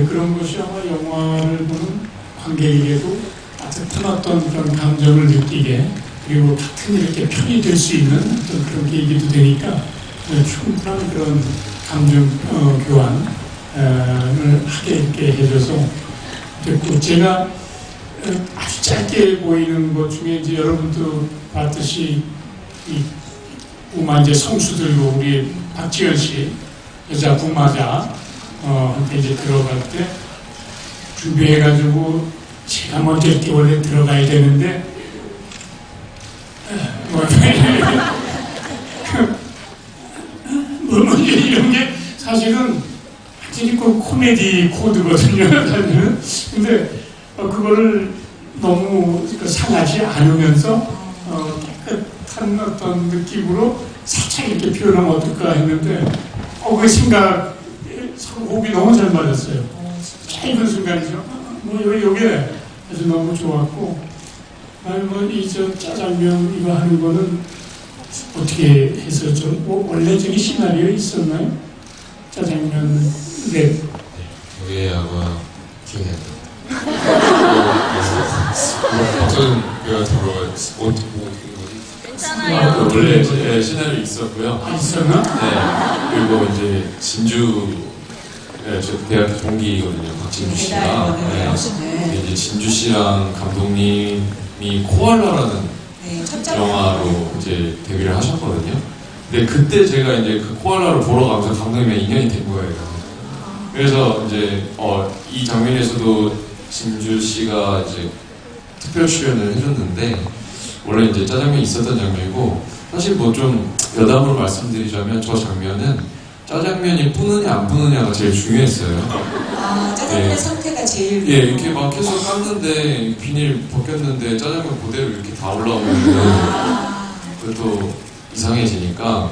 그런 것이 아마 영화를 보는 관객에게도 따뜻한 어떤 그런 감정을 느끼게 그리고 같은 이렇게 편이 될 수 있는 어떤 그런 계기도 되니까 충분한 그런 감정 교환을 하게 이렇게 해줘서 됐고 제가 아주 짧게 보이는 것 중에 이제 여러분도 봤듯이 이 우만재 성수 들고 우리 박지현 씨 여자 부마자 한테 이제 들어갈 때 준비해가지고 제가 먼저 이렇게 원래 들어가야 되는데 이런 게 사실은 완전히 그 코미디 코드거든요. 사실은. 근데 그거를 너무 상하지 않으면서 깨끗한 어떤 느낌으로 살짝 이렇게 표현하면 어떨까 했는데 그 생각 호흡이 너무 잘 맞았어요. 짧은 순간이죠. 요게 아주 너무 좋았고 이 짜장면 이거 하는 거는 어떻게 해서 원래 저기 시나리오에 있었나요? 짜장면 랩. 그게 아마 기억이 안 나요. 어떤 배우가 들어가요? 괜찮아요. 원래 시나리오 있었고요. 있었나? 네. 그리고 이제 진주, 저 대학교 동기거든요. 박진주 씨가. 네. 이제 진주 씨랑 감독님이 코알라라는 영화로 이제 데뷔를 하셨거든요. 근데 그때 제가 이제 그 코알라를 보러 가면서 감독님의 인연이 된 거예요. 그래서 이제 이 장면에서도 진주 씨가 이제 특별 출연을 해줬는데 원래 이제 짜장면이 있었던 장면이고 사실 뭐 좀 여담으로 말씀드리자면 저 장면은 짜장면이 뿌느냐 안 뿌느냐가 제일 중요했어요. 짜장면 네. 상태가 제일 이렇게 막 계속 깠는데 비닐 벗겼는데 짜장면 그대로 이렇게 다 올라오면 그것도 이상해지니까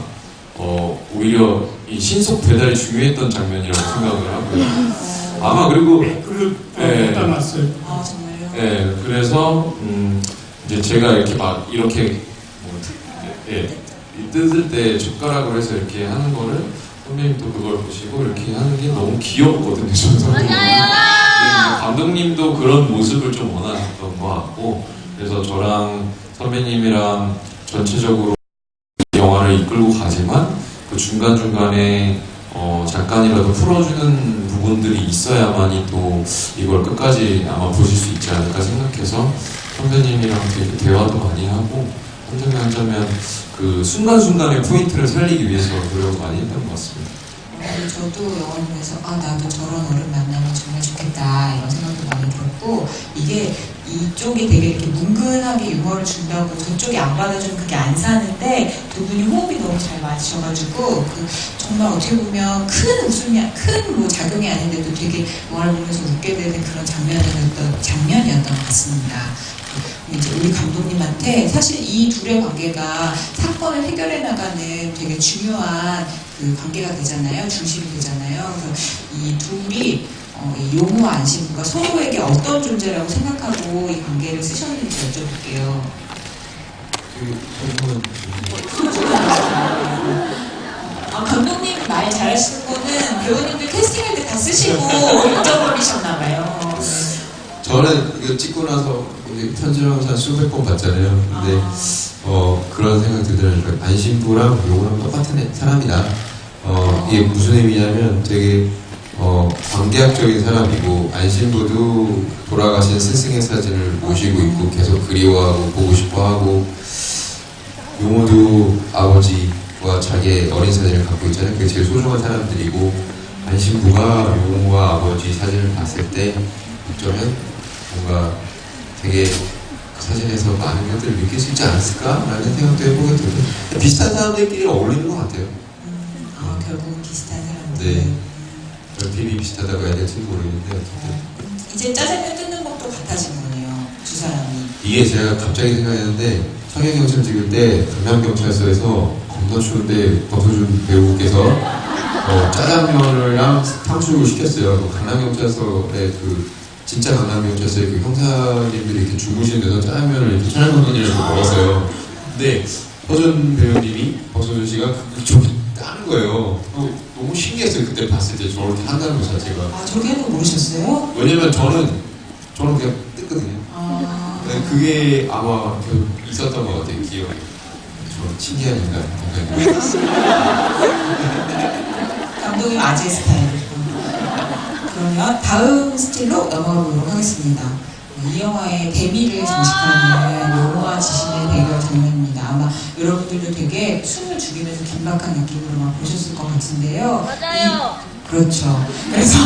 오히려 이 신속 배달이 중요했던 장면이라고 생각을 하고요. 아마 그리고 따놨어요. 정말요? 네, 그래서 이제 제가 이렇게 막 이렇게 뜯을 때 젓가락으로 해서 이렇게 하는 거를 선배님도 그걸 보시고 이렇게 하는 게 너무 귀엽거든요. 저는. 맞아요. 감독님도 그런 모습을 좀 원하셨던 것 같고 그래서 저랑 선배님이랑 전체적으로 영화를 이끌고 가지만 그 중간중간에 잠깐이라도 풀어주는 부분들이 있어야만이 또 이걸 끝까지 아마 보실 수 있지 않을까 생각해서 선배님이랑 되게 대화도 많이 하고 한 장면 한 장면 그 순간순간의 포인트를 살리기 위해서 노력을 많이 했던 것 같습니다. 저도 영화를 보면서 나도 저런 어른 만나면 정말 좋겠다 이런 생각도 많이 들었고 이게 이쪽이 되게 이렇게 뭉근하게 유머를 준다고 저쪽이 안 받아주면 그게 안 사는데 두 분이 호흡이 너무 잘 맞으셔가지고 정말 어떻게 보면 큰 웃음이 큰 뭐 작용이 아닌데도 되게 영화를 보면서 웃게 되는 그런 장면이었던 것 같습니다. 이제 우리 감독님한테 사실 이 둘의 관계가 사건을 해결해 나가는 되게 중요한 그 관계가 되잖아요. 중심이 되잖아요. 그래서 이 둘이 이 용호와 안신부가 서로에게 어떤 존재라고 생각하고 이 관계를 쓰셨는지 여쭤볼게요. 감독님 말 잘하시는 거는 배우님들 캐스팅할 때 다 쓰시고 잊어버리셨나봐요. 저는 이거 찍고 나서 편집하면서 한 수백 번 봤잖아요. 근데 그런 생각 들더라고요. 안신부랑 용호랑 똑같은 사람이다. 이게 무슨 의미냐면 되게 광대학적인 사람이고 안신부도 돌아가신 스승의 사진을 모시고 있고 계속 그리워하고 보고 싶어하고 용호도 아버지와 자기의 어린 사진을 갖고 있잖아요. 그게 제일 소중한 사람들이고 안신부가 용호와 아버지 사진을 봤을 때 어쩌면 뭔가 되게 그 사진에서 많은 것들을 느낄 수 있지 않았을까라는 생각도 해보게 되고 비슷한 사람들끼리 어울리는 것 같아요. 결국은 비슷한 사람들. 네. 비비 비슷하다고 해야 될지 모르겠는데 어쨌든 이제 짜장면 뜯는 것도 같아진 거네요. 두 사람이. 이게 제가 갑자기 생각했는데 청양경찰 찍을 때 강남경찰서에서 겁나 추운데 박서준 배우께서 짜장면이랑 탕수육을 시켰어요. 그 강남경찰서의 그 진짜 강남경찰서의 그 형사님들이 이렇게 주무시는 데서 짜장면을 이렇게 촬영감독님이랑 먹었어요. 근데 서준 배우님이 박서준 씨가 그쪽을 따는 거예요. 너무 신기했어요. 그때 봤을 때 저렇게 한다는 것 자체가. 아, 저렇게 하는 거 모르셨어요? 왜냐면 저는 그냥 뜯거든요. 네, 그게 아마 있었던 것 같아요. 기억에. 저 신기한 인간. 감독님 아재 스타일이고. 그러면 다음 스틸로 넘어가 보도록 하겠습니다. 이 영화의 데뷔를 장식하는 용호와 지신의 대결 장면입니다. 아마 여러분들도 되게 숨을 죽이면서 긴박한 느낌으로만 보셨을 것 같은데요. 맞아요. 그렇죠. 그래서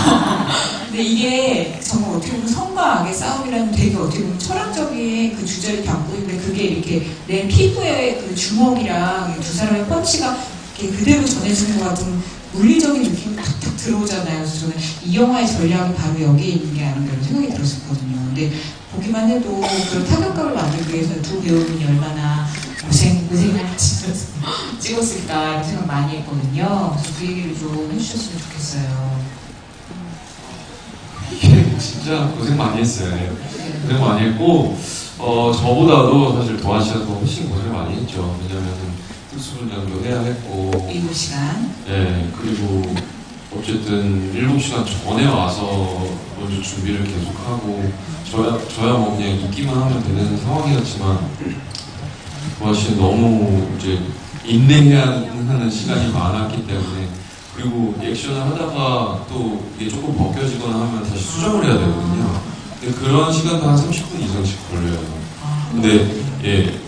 근데 이게 정말 어떻게 보면 성과 악의 싸움이라는 되게 어떻게 보면 철학적인 그 주제를 담고 있는데 그게 이렇게 내 피부에 그 주먹이랑 두 사람의 펀치가 이렇게 그대로 전해지는 것 같은 물리적인 느낌이 탁탁 들어오잖아요. 그래서 저는 이 영화의 전략은 바로 여기에 있는 게 아닌가 이런 생각이 들었었거든요. 근데 보기만 해도 그런 타격감을 만들기 위해서 두 배우분이 얼마나 고생을 하시면서 찍었을까 이런 생각 많이 했거든요. 그래서 그 얘기를 좀 해주셨으면 좋겠어요. 이게 진짜 고생 많이 했어요. 예. 고생 많이 했고 저보다도 사실 도한 씨가 더 훨씬 고생 많이 했죠. 왜냐면은 특수분장도 해야 했고 7시간. 예, 그리고 어쨌든 7시간 전에 와서 먼저 준비를 계속하고 저야 뭐 그냥 있기만 하면 되는 상황이었지만 도한 씨는 너무 이제 인내해야 하는 시간이 많았기 때문에 그리고 액션을 하다가 또 이게 조금 벗겨지거나 하면 다시 수정을 해야 되거든요. 근데 그런 시간도 한 30분 이상씩 걸려요. 근데 예,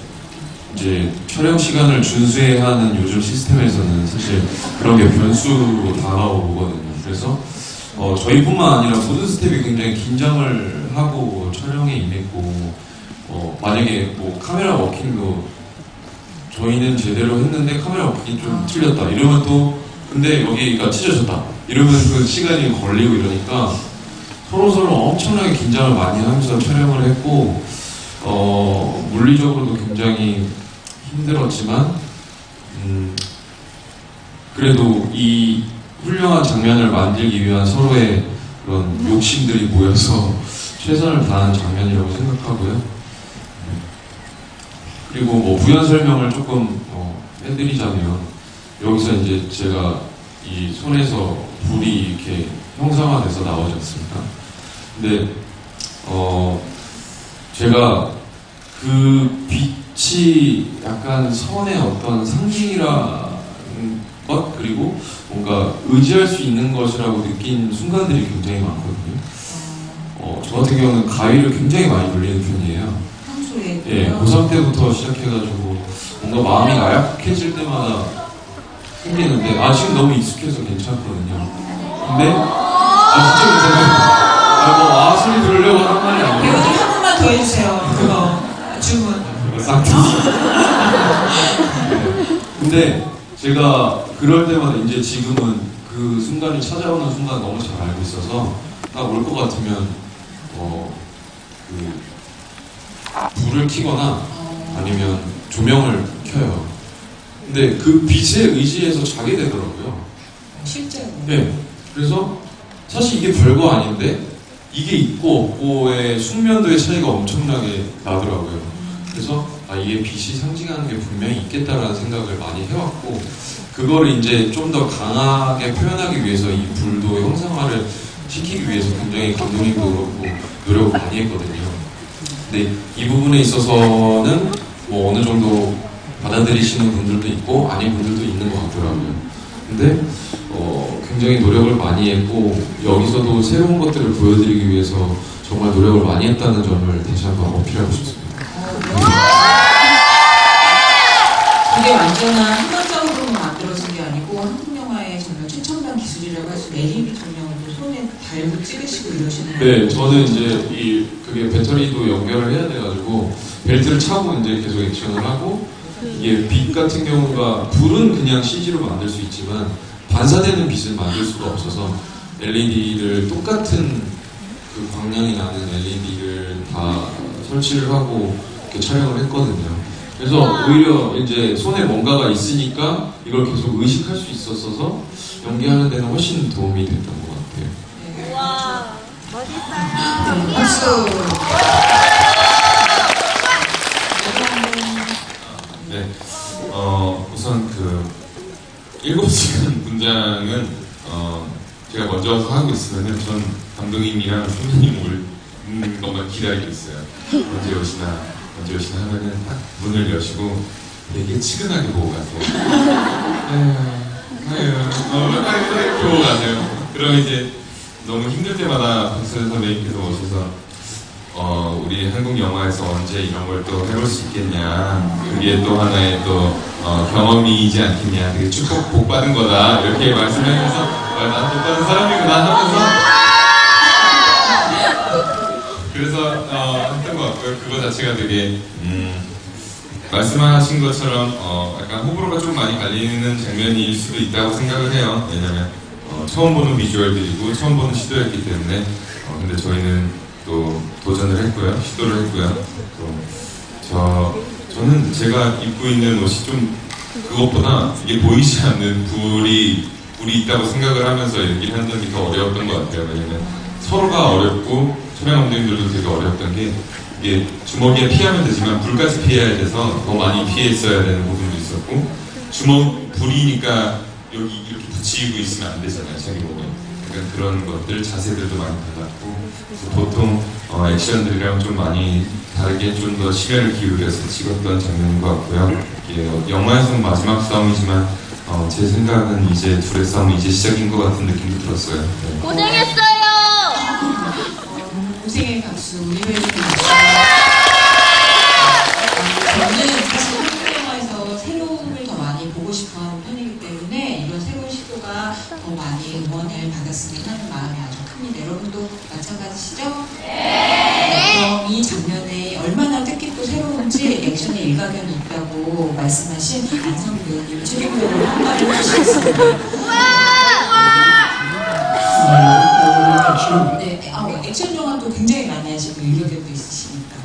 이제 촬영 시간을 준수해야 하는 요즘 시스템에서는 사실 그런 게 변수로 다가오거든요. 그래서 저희뿐만 아니라 모든 스태프이 굉장히 긴장을 하고 촬영에 임했고 만약에 뭐 카메라 워킹도 저희는 제대로 했는데 카메라 워킹이 좀 틀렸다 이러면 또 근데 여기가 찢어졌다 이러면 그 시간이 걸리고 이러니까 서로서로 엄청나게 긴장을 많이 하면서 촬영을 했고 물리적으로도 굉장히 힘들었지만 그래도 이 훌륭한 장면을 만들기 위한 서로의 그런 욕심들이 모여서 최선을 다하는 장면이라고 생각하고요. 그리고 뭐 부연 설명을 조금 해드리자면 여기서 이제 제가 이 손에서 불이 이렇게 형상화돼서 나오지 않습니까? 근데 제가 그 빛이 약간 선의 어떤 상징이라는 것 그리고 뭔가 의지할 수 있는 것이라고 느낀 순간들이 굉장히 많거든요. 저 같은 경우는 가위를 굉장히 많이 돌리는 편이에요. 평소에 예, 고3 때부터 시작해가지고 뭔가 마음이 나약해질 때마다 생기는데 지금 너무 익숙해서 괜찮거든요. 근데 진짜 괜찮아요. 뭐 소리 들으려고 하는 말이 아니에요. 배우님 한 번만 더 해주세요. 그거 주문. 쌍둥이. 근데 제가 그럴 때마다 이제 지금은 그 순간이 찾아오는 순간 너무 잘 알고 있어서 딱 올 것 같으면 불을 켜거나 아니면 조명을 켜요. 근데 그 빛에 의지해서 자게 되더라고요. 실제로. 네. 그래서 사실 이게 별거 아닌데 이게 있고 없고의 숙면도의 차이가 엄청나게 나더라고요. 그래서 이게 빛이 상징하는 게 분명히 있겠다라는 생각을 많이 해왔고 그거를 이제 좀 더 강하게 표현하기 위해서 이 불도 형상화를 시키기 위해서 굉장히 감독님도 그렇고 노력을 많이 했거든요. 근데 이 부분에 있어서는 뭐 어느 정도 받아들이시는 분들도 있고 아닌 분들도 있는 것 같더라고요. 근데 굉장히 노력을 많이 했고 여기서도 새로운 것들을 보여드리기 위해서 정말 노력을 많이 했다는 점을 다시 한번 어필하고 싶습니다. 그게 완전한 한국적으로 만들어진 게 아니고 한국 영화의 정말 최첨단 기술이라고 할 수 있는 LED 조명도 손에 달고 찍으시고 이러시는. 네, 저는 이제 그게 배터리도 연결을 해야 돼가지고 벨트를 차고 이제 계속 액션을 하고 이게 빛 같은 경우가 불은 그냥 CG로 만들 수 있지만 반사되는 빛을 만들 수가 없어서 LED를 똑같은 그 광량이 나는 LED를 다 설치를 하고 이렇게 촬영을 했거든요. 그래서 오히려 이제 손에 뭔가가 있으니까 이걸 계속 의식할 수 있었어서 연기하는 데는 훨씬 도움이 됐던 것 같아요. 네, 와, 네, 박수. 네, 우선 그 7시간 분장은 제가 먼저 와서 하고 있으면은 전 감독님이랑 선배님 오는 것만 기다리고 있어요. 언제 오시나 하면은 딱 문을 여시고 되게 치근하게 보고 가세요. 이렇게 보고 가세요. 그럼 이제 너무 힘들 때마다 박수현 선배님께서 오셔서 우리 한국 영화에서 언제 이런 걸 또 해볼 수 있겠냐, 그게 또 하나의 또 경험이지 않겠냐, 되게 축복 복 받은 거다 이렇게 말씀하면서 난 복 받은 사람이구나 하면서 그래서 했던 것 같고요. 그거 자체가 되게 말씀하신 것처럼 약간 호불호가 좀 많이 갈리는 장면일 수도 있다고 생각을 해요. 왜냐면 처음 보는 비주얼들이고 처음 보는 시도였기 때문에 근데 저희는 또 도전을 했고요, 시도를 했고요. 또 저는 제가 입고 있는 옷이 좀 그것보다 이게 보이지 않는 불이 있다고 생각을 하면서 연기를 한다는 게 더 어려웠던 것 같아요. 왜냐면 서로가 어렵고 촬영 감독님들도 되게 어려웠던 게 이게 주먹에 피하면 되지만 불까지 피해야 돼서 더 많이 피했어야 되는 부분도 있었고 불이니까 여기 이렇게 붙이고 있으면 안 되잖아요, 자기 몸에. 그러니까 그런 것들, 자세들도 많이 달랐고 보통 액션들이랑 좀 많이 다르게 좀 더 시간을 기울여서 찍었던 장면인 것 같고요. 이게 영화에서는 마지막 싸움이지만 제 생각은 이제 둘의 싸움이 이제 시작인 것 같은 느낌도 들었어요. 네. 고생했어요. 고생의 박수, 우리 회장님 박수. 저는 사실 한국 영화에서 새로움을 더 많이 보고 싶어하는 편이기 때문에 이런 새로운 시도가 더 많이 응원을 받았으면 하는 마음이 아주 큽니다. 여러분도 마찬가지시죠? 네. 이 장면에 얼마나 뜻깊고 새로운지 액션에 일가견이 있다고 말씀하신 안성 배우님이 최종적으로 평가를 해주셨습니다. 액션. 네, 액션 영화도 굉장히 많이 하시고 일가견도 있으시니까.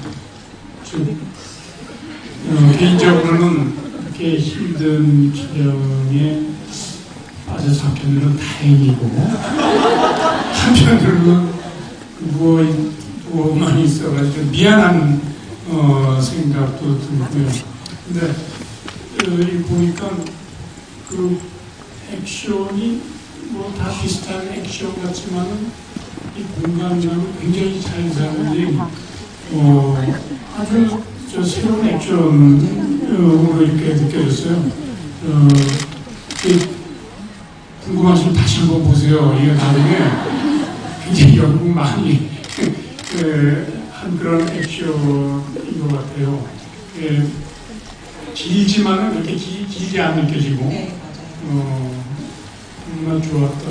개인적으로는 이렇게 힘든 촬영에 빠져 잡히는 건 다행이고 한편으로는 누워만 있어가지고 미안한 생각도 들고요. 근데 이 보니까 그 액션이 뭐 다 비슷한 액션 같지만은 이 공간감을 굉장히 잘 잡는데 아주 새로운 액션으로 이렇게 느껴졌어요. 궁금하시면 다시 한번 보세요. 이게 나중에 굉장히 연구 많이 한 그런 액션인 것 같아요. 길지만은 그렇게 길지 안 느껴지고 네, 맞아요. 정말 좋았던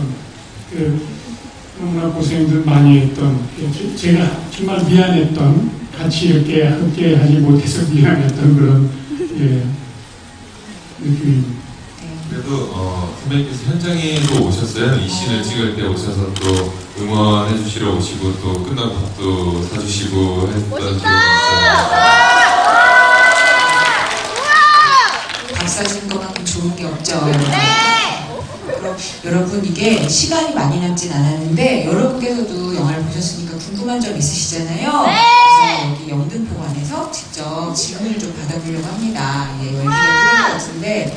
너무나 고생들 많이 했던 제가 정말 미안했던 같이 이렇게 함께 하지 못해서 미안했던 그런 느낌입니다. 그래도 선배님께서 현장에도 오셨어요. 이 씬을 찍을 때 오셔서 또 응원해 주시러 오시고 또 끝나고 밥도 사주시고 했던 기억이 있어요. 밥 사준 것만큼 좋은 게 없죠. 그럼 여러분 이게 시간이 많이 남진 않았는데 여러분께서도 영화를 보셨으니까 궁금한 점 있으시잖아요. 그래서 여기 영등포관에서 직접 질문을 좀 받아보려고 합니다. 예, 열심히 들은 것 같은데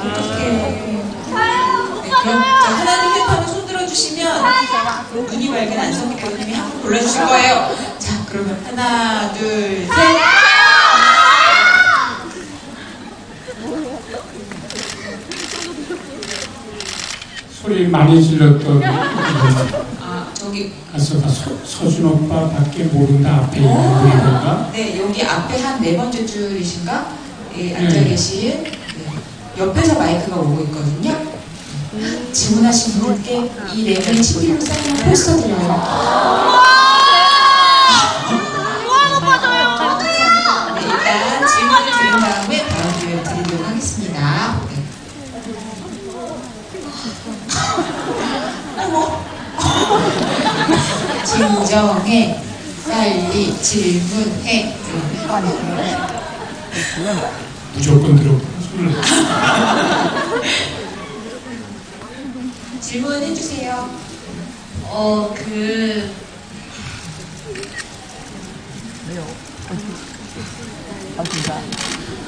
어떡해. 네, 그럼 하나님 힙하면 손 들어주시면 눈이 맑은 안성기 배우님이 한 분 골라주실 거예요. 자, 그러면 하나, 둘, 셋. 소리 많이 질렀던 분 아, 저기, 가수가 서준 오빠밖에 모른다 앞에 있는 분인가? 네, 여기 앞에 한 네 번째 줄이신가? 예, 앉아 네. 계신, 네. 옆에서 마이크가 오고 있거든요. 질문하신 분께 이 네 분의 친필로 사인한 포스터 드려요. 네, 일단 질문을 드린 다음에 다음 기회를 드리도록 하겠습니다. 네. 어머. 진정해. 빨리 질문해. 무조건 들었구나. 손을. 질문해 주세요.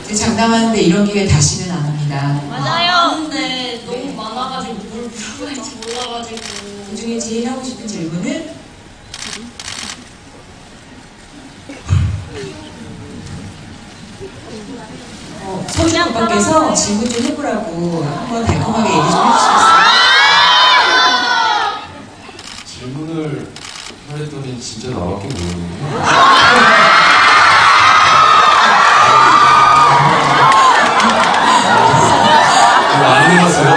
이제 장담하는데 이런 기회 다시는 안 합니다. 맞아요. 근데 너무 많아가지고 뭘 물어볼지 몰라가지고. 그 중에 제일 하고 싶은 질문은 서준 오빠께서 질문 좀 해보라고 한번 달콤하게 얘기 좀 해주시겠어요? 질문을 하랬더니 진짜 나밖에 모르는군요. 안 해봤어요.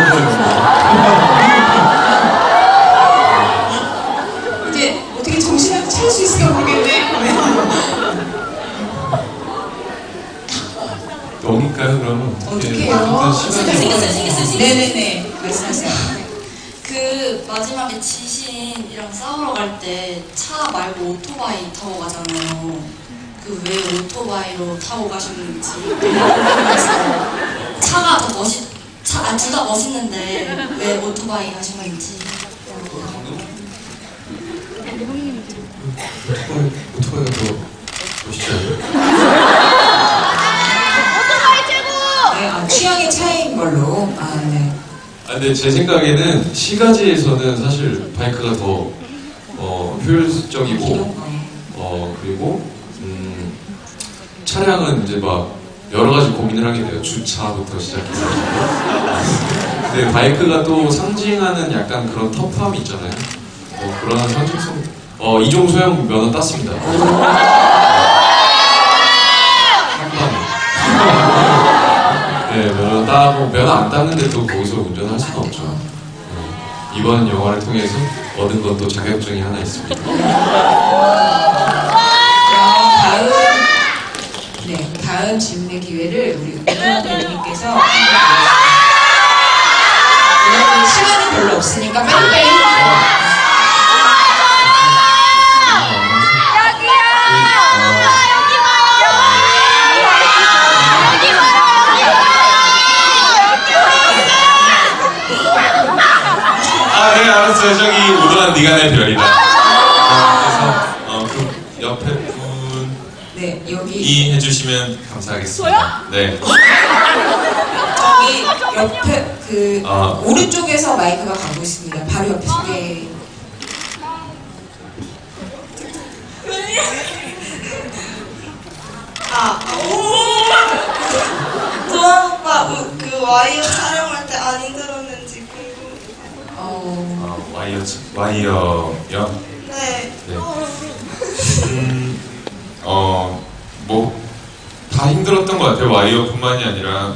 이제 어떻게 정신을 차릴 수 있을까 모르겠네. 넘길까요 그러면? 어떻게 일단 해요? 시간이 생겼어요. 네네네. 말씀하세요. 그 마지막에 지신이랑 싸우러 갈 때 차 말고 오토바이 타고 가잖아요. 그 왜 오토바이로 타고 가셨는지. 차가 더 둘 다 멋있는데 왜 오토바이 하시는지. 오토바이가 더 멋있지 않아요? 네, 취향의 차이인 걸로. 아, 네. 근데 제 생각에는 시가지에서는 사실 바이크가 더 효율적이고 그리고 차량은 이제 막 여러 가지 고민을 하게 돼요. 주차부터 시작해서. 근데 바이크가 또 상징하는 약간 그런 터프함이 있잖아요. 그런 상징성. 이종 소형 면허 땄습니다. 네, 면허 따고 면허 안 땄는데 또 거기서 운전할 수는 없죠. 이번 영화를 통해서 얻은 건 또 자격증이 하나 있습니다. 다음 질문의 기회를 우리 오은영 배우님께서 왜냐면 시간이 별로 없으니까 빨리빨리. 네, 알았어요. 저기 우도한 네가 내 별이다. 그래서 그 옆에 분이 네, 여기 해주시면 감사하겠습니다. 네. 저기 옆에 그 아. 오른쪽에서 마이크가 가고 있습니다. 바로 옆에 소개. 도한 오빠 그 와이어 촬영할 때 안 힘들었는지 궁금해요. 와이어요? 네. 네. 다 힘들었던 것 같아요. 와이어뿐만이 아니라,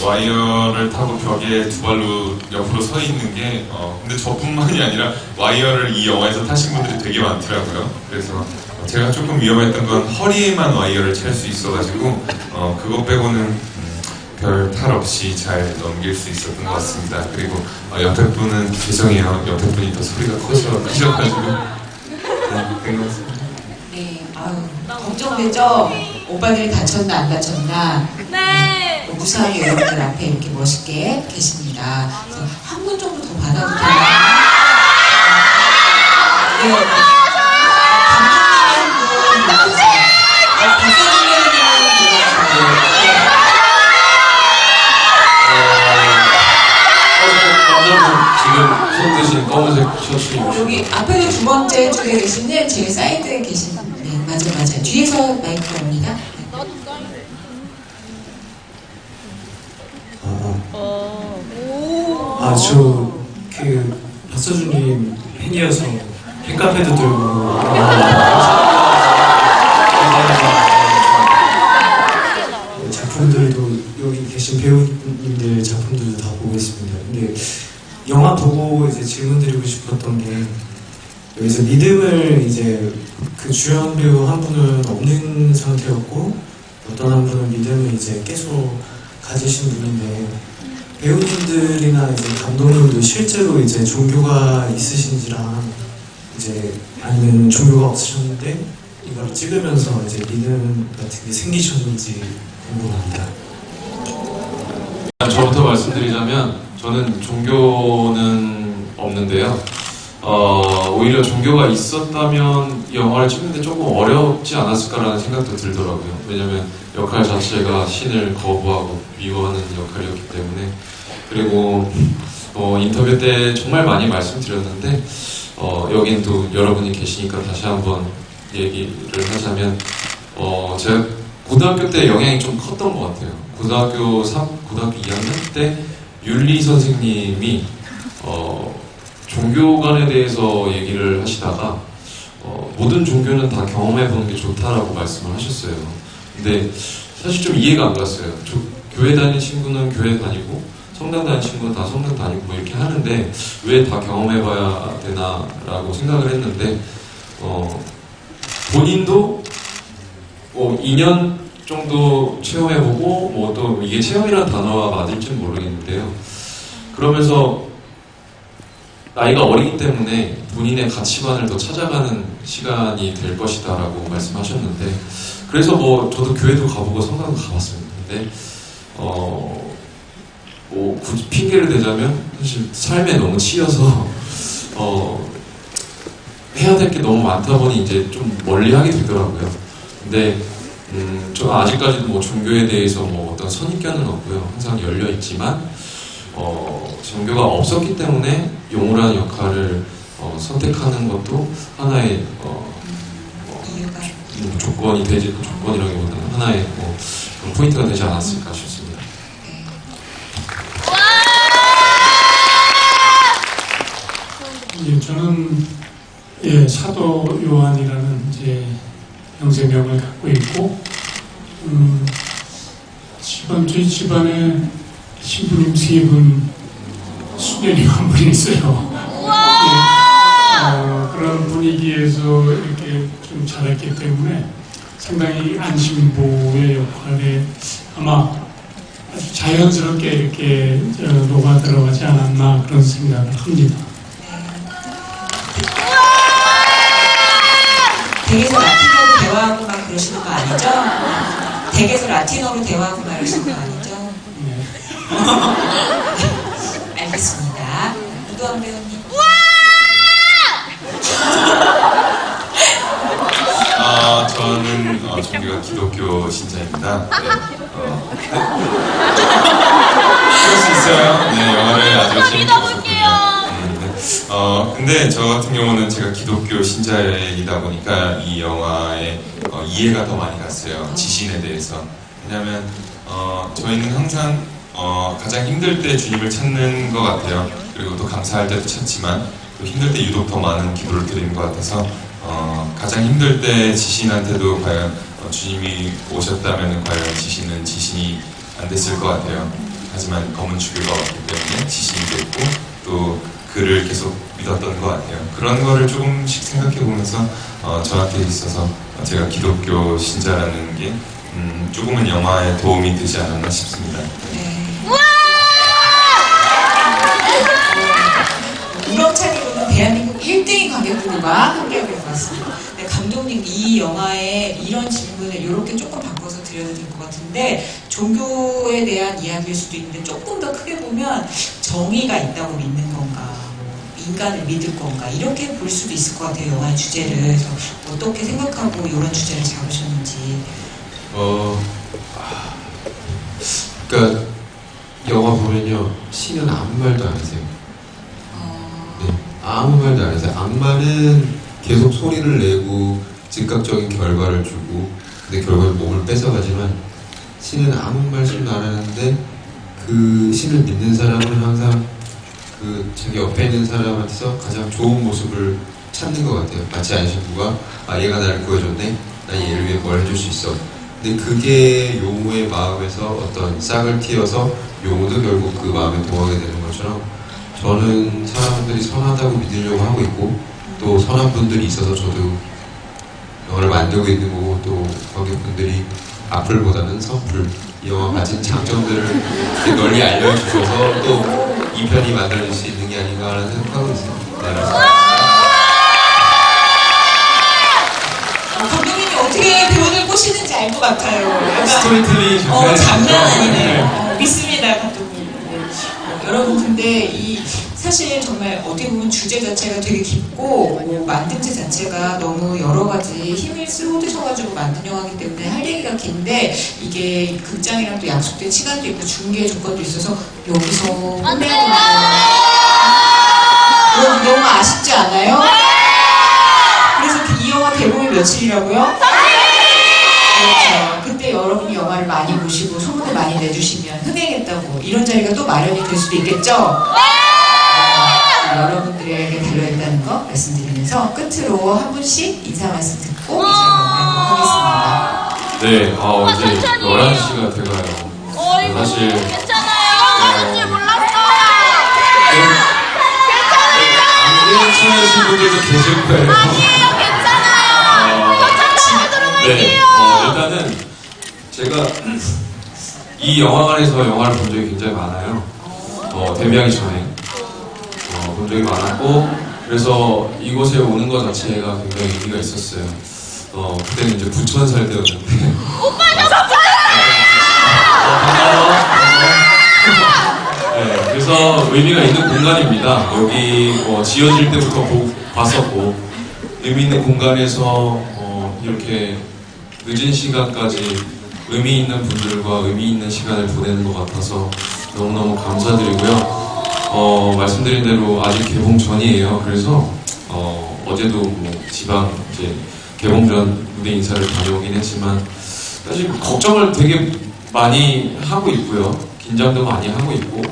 와이어를 타고 벽에 두 발로 옆으로 서 있는 게, 근데 저뿐만이 아니라 와이어를 이 영화에서 타신 분들이 되게 많더라고요. 그래서 제가 조금 위험했던 건 허리에만 와이어를 찰 수 있어가지고, 그거 빼고는 별 탈 없이 잘 넘길 수 있었던 것 같습니다. 그리고 옆에 분은 죄송해요. 옆에 분이 더 소리가 크셔가지고. 네, 끝났습니다. 네, 아유, 걱정되죠? 오빠들이 다쳤나 안 다쳤나? 네. 무사히 여러분들 앞에 이렇게 멋있게 계십니다. 그래서 한 분 정도 더 받아도 되나요? 네. 감독님이 한 분, 박서준 배우님은 지금 손 드신 검은색 셔츠 입으신 여기 앞에도 두 번째 쪽에 계시는 제 사이드에 계신 네, 맞아요. 뒤에서 마이크가 옵니다. 아주 그 박서준님 팬이어서 팬카페도 들고 작품들도 여기 계신 배우님들 작품들도 다 보고 있습니다. 근데 영화 보고 이제 질문드리고 싶었던 게 여기서 믿음을 이제 그 주연 배우 한 분은 없는 상태였고 어떤 한 분은 믿음을 이제 계속 가지신 분인데 배우님들이나 이제 감독님도 실제로 이제 종교가 있으신지랑 이제 아니면 종교가 없으셨는데 이걸 찍으면서 이제 믿음 같은 게 생기셨는지 궁금합니다. 저부터 말씀드리자면 저는 종교는 없는데요. 오히려 종교가 있었다면 영화를 찍는데 조금 어렵지 않았을까라는 생각도 들더라고요. 왜냐면 역할 자체가 신을 거부하고 미워하는 역할이었기 때문에. 그리고 인터뷰 때 정말 많이 말씀드렸는데 여긴 또 여러분이 계시니까 다시 한번 얘기를 하자면 제가 고등학교 때 영향이 좀 컸던 것 같아요. 고등학교 2학년 때 윤리 선생님이 종교관에 대해서 얘기를 하시다가 모든 종교는 다 경험해보는 게 좋다라고 말씀을 하셨어요. 근데 사실 좀 이해가 안 갔어요. 교회 다니는 친구는 교회 다니고 성당 다니는 친구는 다 성당 다니고 뭐 이렇게 하는데 왜 다 경험해봐야 되나라고 생각을 했는데 본인도 2년 정도 체험해보고 뭐 또 이게 체험이라는 단어가 맞을지는 모르겠는데요. 그러면서 나이가 어리기 때문에 본인의 가치관을 더 찾아가는 시간이 될 것이다 라고 말씀하셨는데 그래서 뭐 저도 교회도 가보고 성당도 가봤습니다. 근데 뭐 굳이 핑계를 대자면 사실 삶에 너무 치여서 해야 될 게 너무 많다 보니 이제 좀 멀리 하게 되더라고요. 근데 저 아직까지도 뭐 종교에 대해서 뭐 어떤 선입견은 없고요. 항상 열려 있지만 종교가 없었기 때문에 용우라는 역할을 선택하는 것도 하나의 조건이 되지 조건이라기보다는 하나의 포인트가 되지 않았을까 싶습니다. 저는 사도 요한이라는 이제 형제명을 갖고 있고 저희 집안에 신부님 3분, 수녀님 1분 있어요. 그런 분위기에서 이렇게 좀 자랐기 때문에 상당히 안심보의 역할에 아마 아주 자연스럽게 이렇게 녹아 들어가지 않았나 그런 생각을 합니다. 댁에서 라틴어로 대화하고 막 그러시는 거 아니죠? 댁에서 라틴어로 대화하고 막 그러시는 거 아니죠? 네. 알겠습니다. 이도환 배우님. 저는 종교가 기독교 신자입니다. 네. 그럴 수 있어요. 네, 영화를 아주 재밌게 보셨군요. 근데 저 같은 경우는 제가 기독교 신자이다 보니까 이 영화에 이해가 더 많이 갔어요. 지신에 대해서. 왜냐하면 저희는 항상 가장 힘들 때 주님을 찾는 것 같아요. 그리고 또 감사할 때도 찾지만 또 힘들 때 유독 더 많은 기도를 드리는 것 같아서 가장 힘들 때 지신한테도 과연 주님이 오셨다면 과연 지신은 지신이 안 됐을 것 같아요. 하지만 검은 주교가 왔기 때문에 지신이 됐고 또 그를 계속 믿었던 것 같아요. 그런 거를 조금씩 생각해 보면서 저한테 있어서 제가 기독교 신자라는 게 조금은 영화에 도움이 되지 않았나 싶습니다. 우렁찬이로는 대한민국 1등인 관객들과 함께하고 있는 것 같습니다. 네, 감독님 이 영화에 이런 질문을 이렇게 조금 바꿔서 드려도 될 것 같은데 종교에 대한 이야기일 수도 있는데 조금 더 크게 보면 정의가 있다고 믿는 건가 인간을 믿을 건가 이렇게 볼 수도 있을 것 같아요. 영화의 주제를. 그래서 어떻게 생각하고 이런 주제를 잡으셨는지. 그러니까 영화 보면요 신은 아무 말도 안 하세요. 네, 아무 말도 안 하세요. 악마는 계속 소리를 내고 즉각적인 결과를 주고 근데 결국엔 몸을 뺏어가지만 신은 아무 말씀도 안 하는데 그 신을 믿는 사람은 항상 그 자기 옆에 있는 사람한테서 가장 좋은 모습을 찾는 것 같아요. 마치 안신부가 얘가 나를 구해줬네. 난 얘를 위해 뭘 해줄 수 있어. 근데 그게 용우의 마음에서 어떤 싹을 틔어서 용우도 결국 그 마음에 동하게 되는 것처럼 저는 사람들이 선하다고 믿으려고 하고 있고 또 선한 분들이 있어서 저도 영화를 만들고 있는 거고 또 관객분들이 악플보다는 선플 이 영화 가진 장점들을 이렇게 널리 알려주셔서 또 이 편이 만들어질 수 있는 게 아닌가라는 생각하고 있어요. 네. 감독님이 어떻게 배우를 꼬시는지 알 것 같아요. 약간 스토리텔링이 장난 아니네요. 믿습니다, 감독님. 여러분, 근데 사실 정말 어떻게 보면 주제 자체가 되게 깊고 만듦새 자체가 너무 여러 가지 힘을 쏟으셔가지고 만든 영화이기 때문에 할 얘기가 긴데 이게 극장이랑 또 약속된 시간도 있고 중계 조건도 있어서 여기서 혼내는 여러분 너무 아쉽지 않아요? 그래서 이 영화 개봉이 며칠이라고요? 그렇죠. 그때 여러분이 영화를 많이 보시고 소문을 많이 내주시면 흥행했다고 이런 자리가 또 마련이 될 수도 있겠죠? 여러분들에게 달려있다는 거 말씀드리면서 끝으로 한 분씩 인사 말씀 듣고 이제 마무리하도록 하겠습니다. 네, 이제 11시가 돼가요. 사실 괜찮아요. 줄 몰랐어요. 안 괜찮으신 분들도 계실 거예요. 아니에요. 괜찮아요. 저 들어갈게요. 네, 일단은 제가 이 영화관에서 영화를 본 적이 굉장히 많아요. 데뷔하기 전에 본 적이 많았고 그래서 이곳에 오는 것 자체가 굉장히 의미가 있었어요. 그때는 이제 부천 살 때였는데 오빠 저 부천! 반가워. 네, 그래서 의미가 있는 공간입니다. 여기 지어질 때부터 봤었고 의미 있는 공간에서 이렇게 늦은 시간까지 의미 있는 분들과 의미 있는 시간을 보내는 것 같아서 너무너무 감사드리고요. 말씀드린 대로 아직 개봉 전이에요. 그래서 어제도 뭐 지방 이제 개봉 전 무대 인사를 다녀오긴 했지만 사실 걱정을 되게 많이 하고 있고요. 긴장도 많이 하고 있고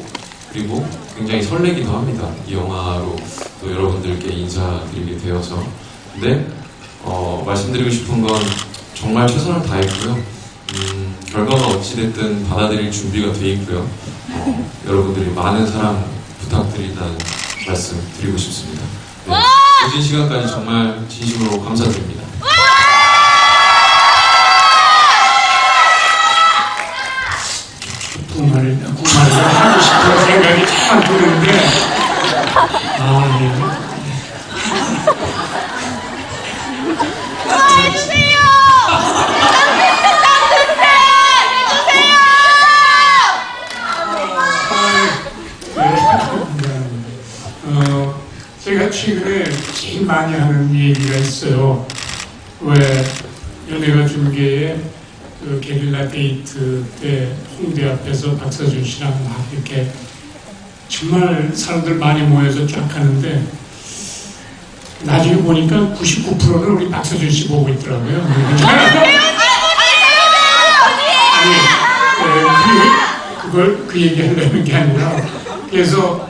그리고 굉장히 설레기도 합니다. 이 영화로 또 여러분들께 인사드리게 되어서. 근데 말씀드리고 싶은 건 정말 최선을 다했고요. 결과가 어찌됐든 받아들일 준비가 돼 있고요. 여러분들이 많은 사랑 부탁드린다는 말씀 드리고 싶습니다. 네, 늦은 시간까지 정말 진심으로 감사드립니다. 말을 하고 싶은 생각이 참 드는데 네. 해주세요. 제가 최근에 제일 많이 하는 얘기가 있어요. 왜 연예가 중계에 그 게릴라 데이트 때 홍대 앞에서 박서준 씨랑 막 이렇게 정말 사람들 많이 모여서 쫙 하는데 나중에 보니까 99%는 우리 박서준 씨 보고 있더라고요. 그걸 그 얘기 하려는 게 아니라 그래서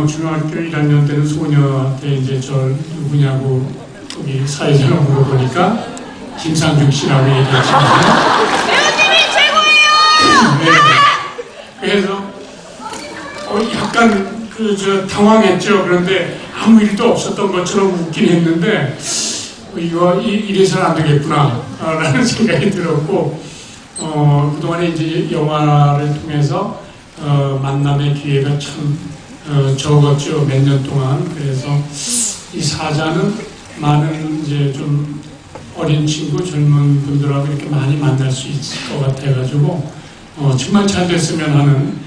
중학교 1학년 때는 소녀한테 이제 저 누구냐고 거기 사회자로 물어보니까 김상중 씨라고 얘기했잖아요. 배우님이 최고예요. 네. 그래서 약간 당황했죠. 그런데 아무 일도 없었던 것처럼 웃긴 했는데 이거 이래서는 안 되겠구나 라는 생각이 들었고 그동안에 이제 영화를 통해서 만남의 기회가 참 적었죠. 몇 년 동안. 그래서 이 사자는 많은 이제 좀 어린 친구, 젊은 분들하고 이렇게 많이 만날 수 있을 것 같아가지고 정말 잘 됐으면 하는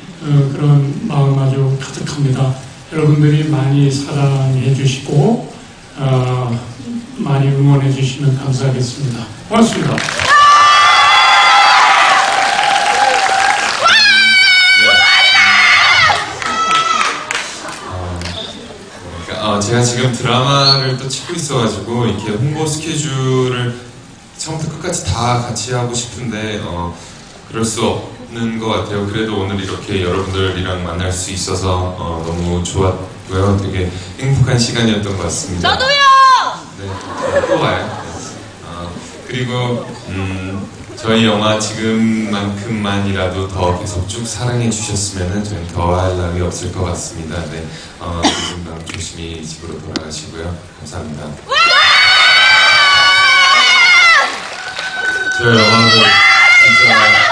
그런 마음 아주 가득합니다. 여러분들이 많이 사랑해 주시고 많이 응원해 주시면 감사하겠습니다. 고맙습니다. 제가 지금 드라마를 또 찍고 있어가지고 이렇게 홍보 스케줄을 처음부터 끝까지 다 같이 하고 싶은데 그럴 수 없는 것 같아요. 그래도 오늘 이렇게 여러분들이랑 만날 수 있어서 너무 좋았고요. 되게 행복한 시간이었던 것 같습니다. 저도요. 네, 또 와요. 네. 그리고 저희 영화 지금만큼만이라도 더 계속 쭉 사랑해 주셨으면 저희는 더할 나위 없을 것 같습니다. 네, 금방 조심히 집으로 돌아가시고요. 감사합니다. 저희 영화는 진짜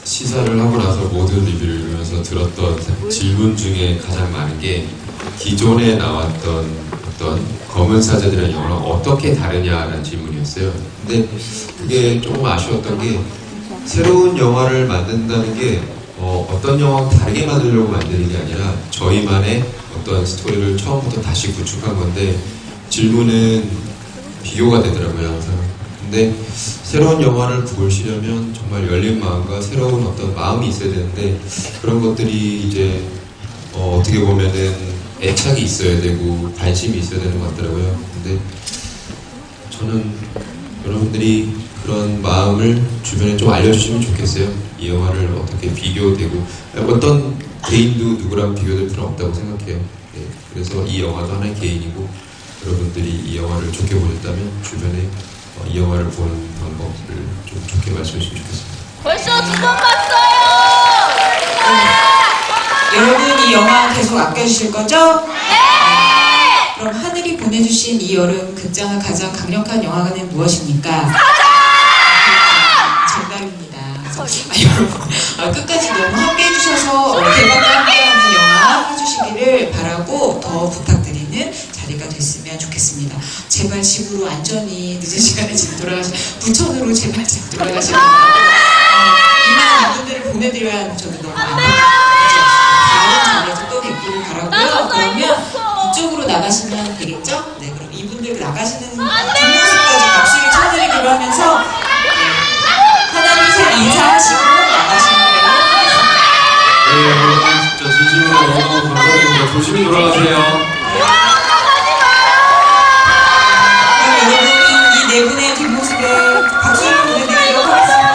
시사를 하고 나서 모든 리뷰를 읽으면서 들었던 질문 중에 가장 많은 게 기존에 나왔던 어떤 검은 사제들의 영화랑 어떻게 다르냐라는 질문이었어요. 근데 그게 조금 아쉬웠던 게 새로운 영화를 만든다는 게 어떤 영화와 다르게 만들려고 만드는 게 아니라 저희만의 어떤 스토리를 처음부터 다시 구축한 건데 질문은 비교가 되더라고요, 항상. 근데 새로운 영화를 보시려면 정말 열린 마음과 새로운 어떤 마음이 있어야 되는데 그런 것들이 이제 어떻게 보면은 애착이 있어야 되고 관심이 있어야 되는 것 같더라고요. 근데 저는 여러분들이 그런 마음을 주변에 좀 알려주시면 좋겠어요. 이 영화를 어떻게 비교되고 어떤 개인도 누구랑 비교될 필요는 없다고 생각해요. 네, 그래서 이 영화도 하나의 개인이고 여러분들이 이 영화를 좋게 보셨다면 주변에 이 영화를 보는 방법을 좀 좋게 말씀해 주시면 좋겠습니다. 벌써 2번 봤어요. 여러분 이 영화 계속 아껴주실 거죠? 네! 그럼 하늘이 보내주신 이 여름 극장을 가장 강력한 영화관은 무엇입니까? 정답입니다. 여러분 끝까지 너무 함께 해주셔서 대박과 함께하는 영화 해주시기를 바라고 더 부탁드리는 자리가 됐으면 좋겠습니다. 제발 집으로 안전히 늦은 시간에 집 부천으로 제발 집 돌아가시는 이만 이분들을 보내드려야 저도 너무 안타깝습니다. 다른 자리에서 또 뵙기를 바라고요. 그러면 이쪽으로 나가시면 되겠죠? 네, 그럼 이분들 나가시는 뒷모습까지 박수를 쳐드리기로 하면서 하나 둘 셋 인사하시고 나가시는 걸로 하겠습니다. 네, 여러분 진짜 진심으로 너무너무 감사드립니다. 조심히 돌아가세요. 그럼 여러분 이 네 분의 뒷모습을 박수로 보내드리도록 하겠습니다.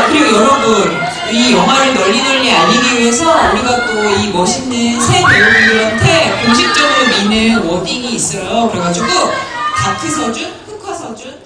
그리고 여러분 이 영화를 널리 알리기 위해서 우리가 또 이 멋있는 새 배우들한테 공식적으로 미는 워딩이 있어요. 그래가지고 다크 서준, 흑화 서준,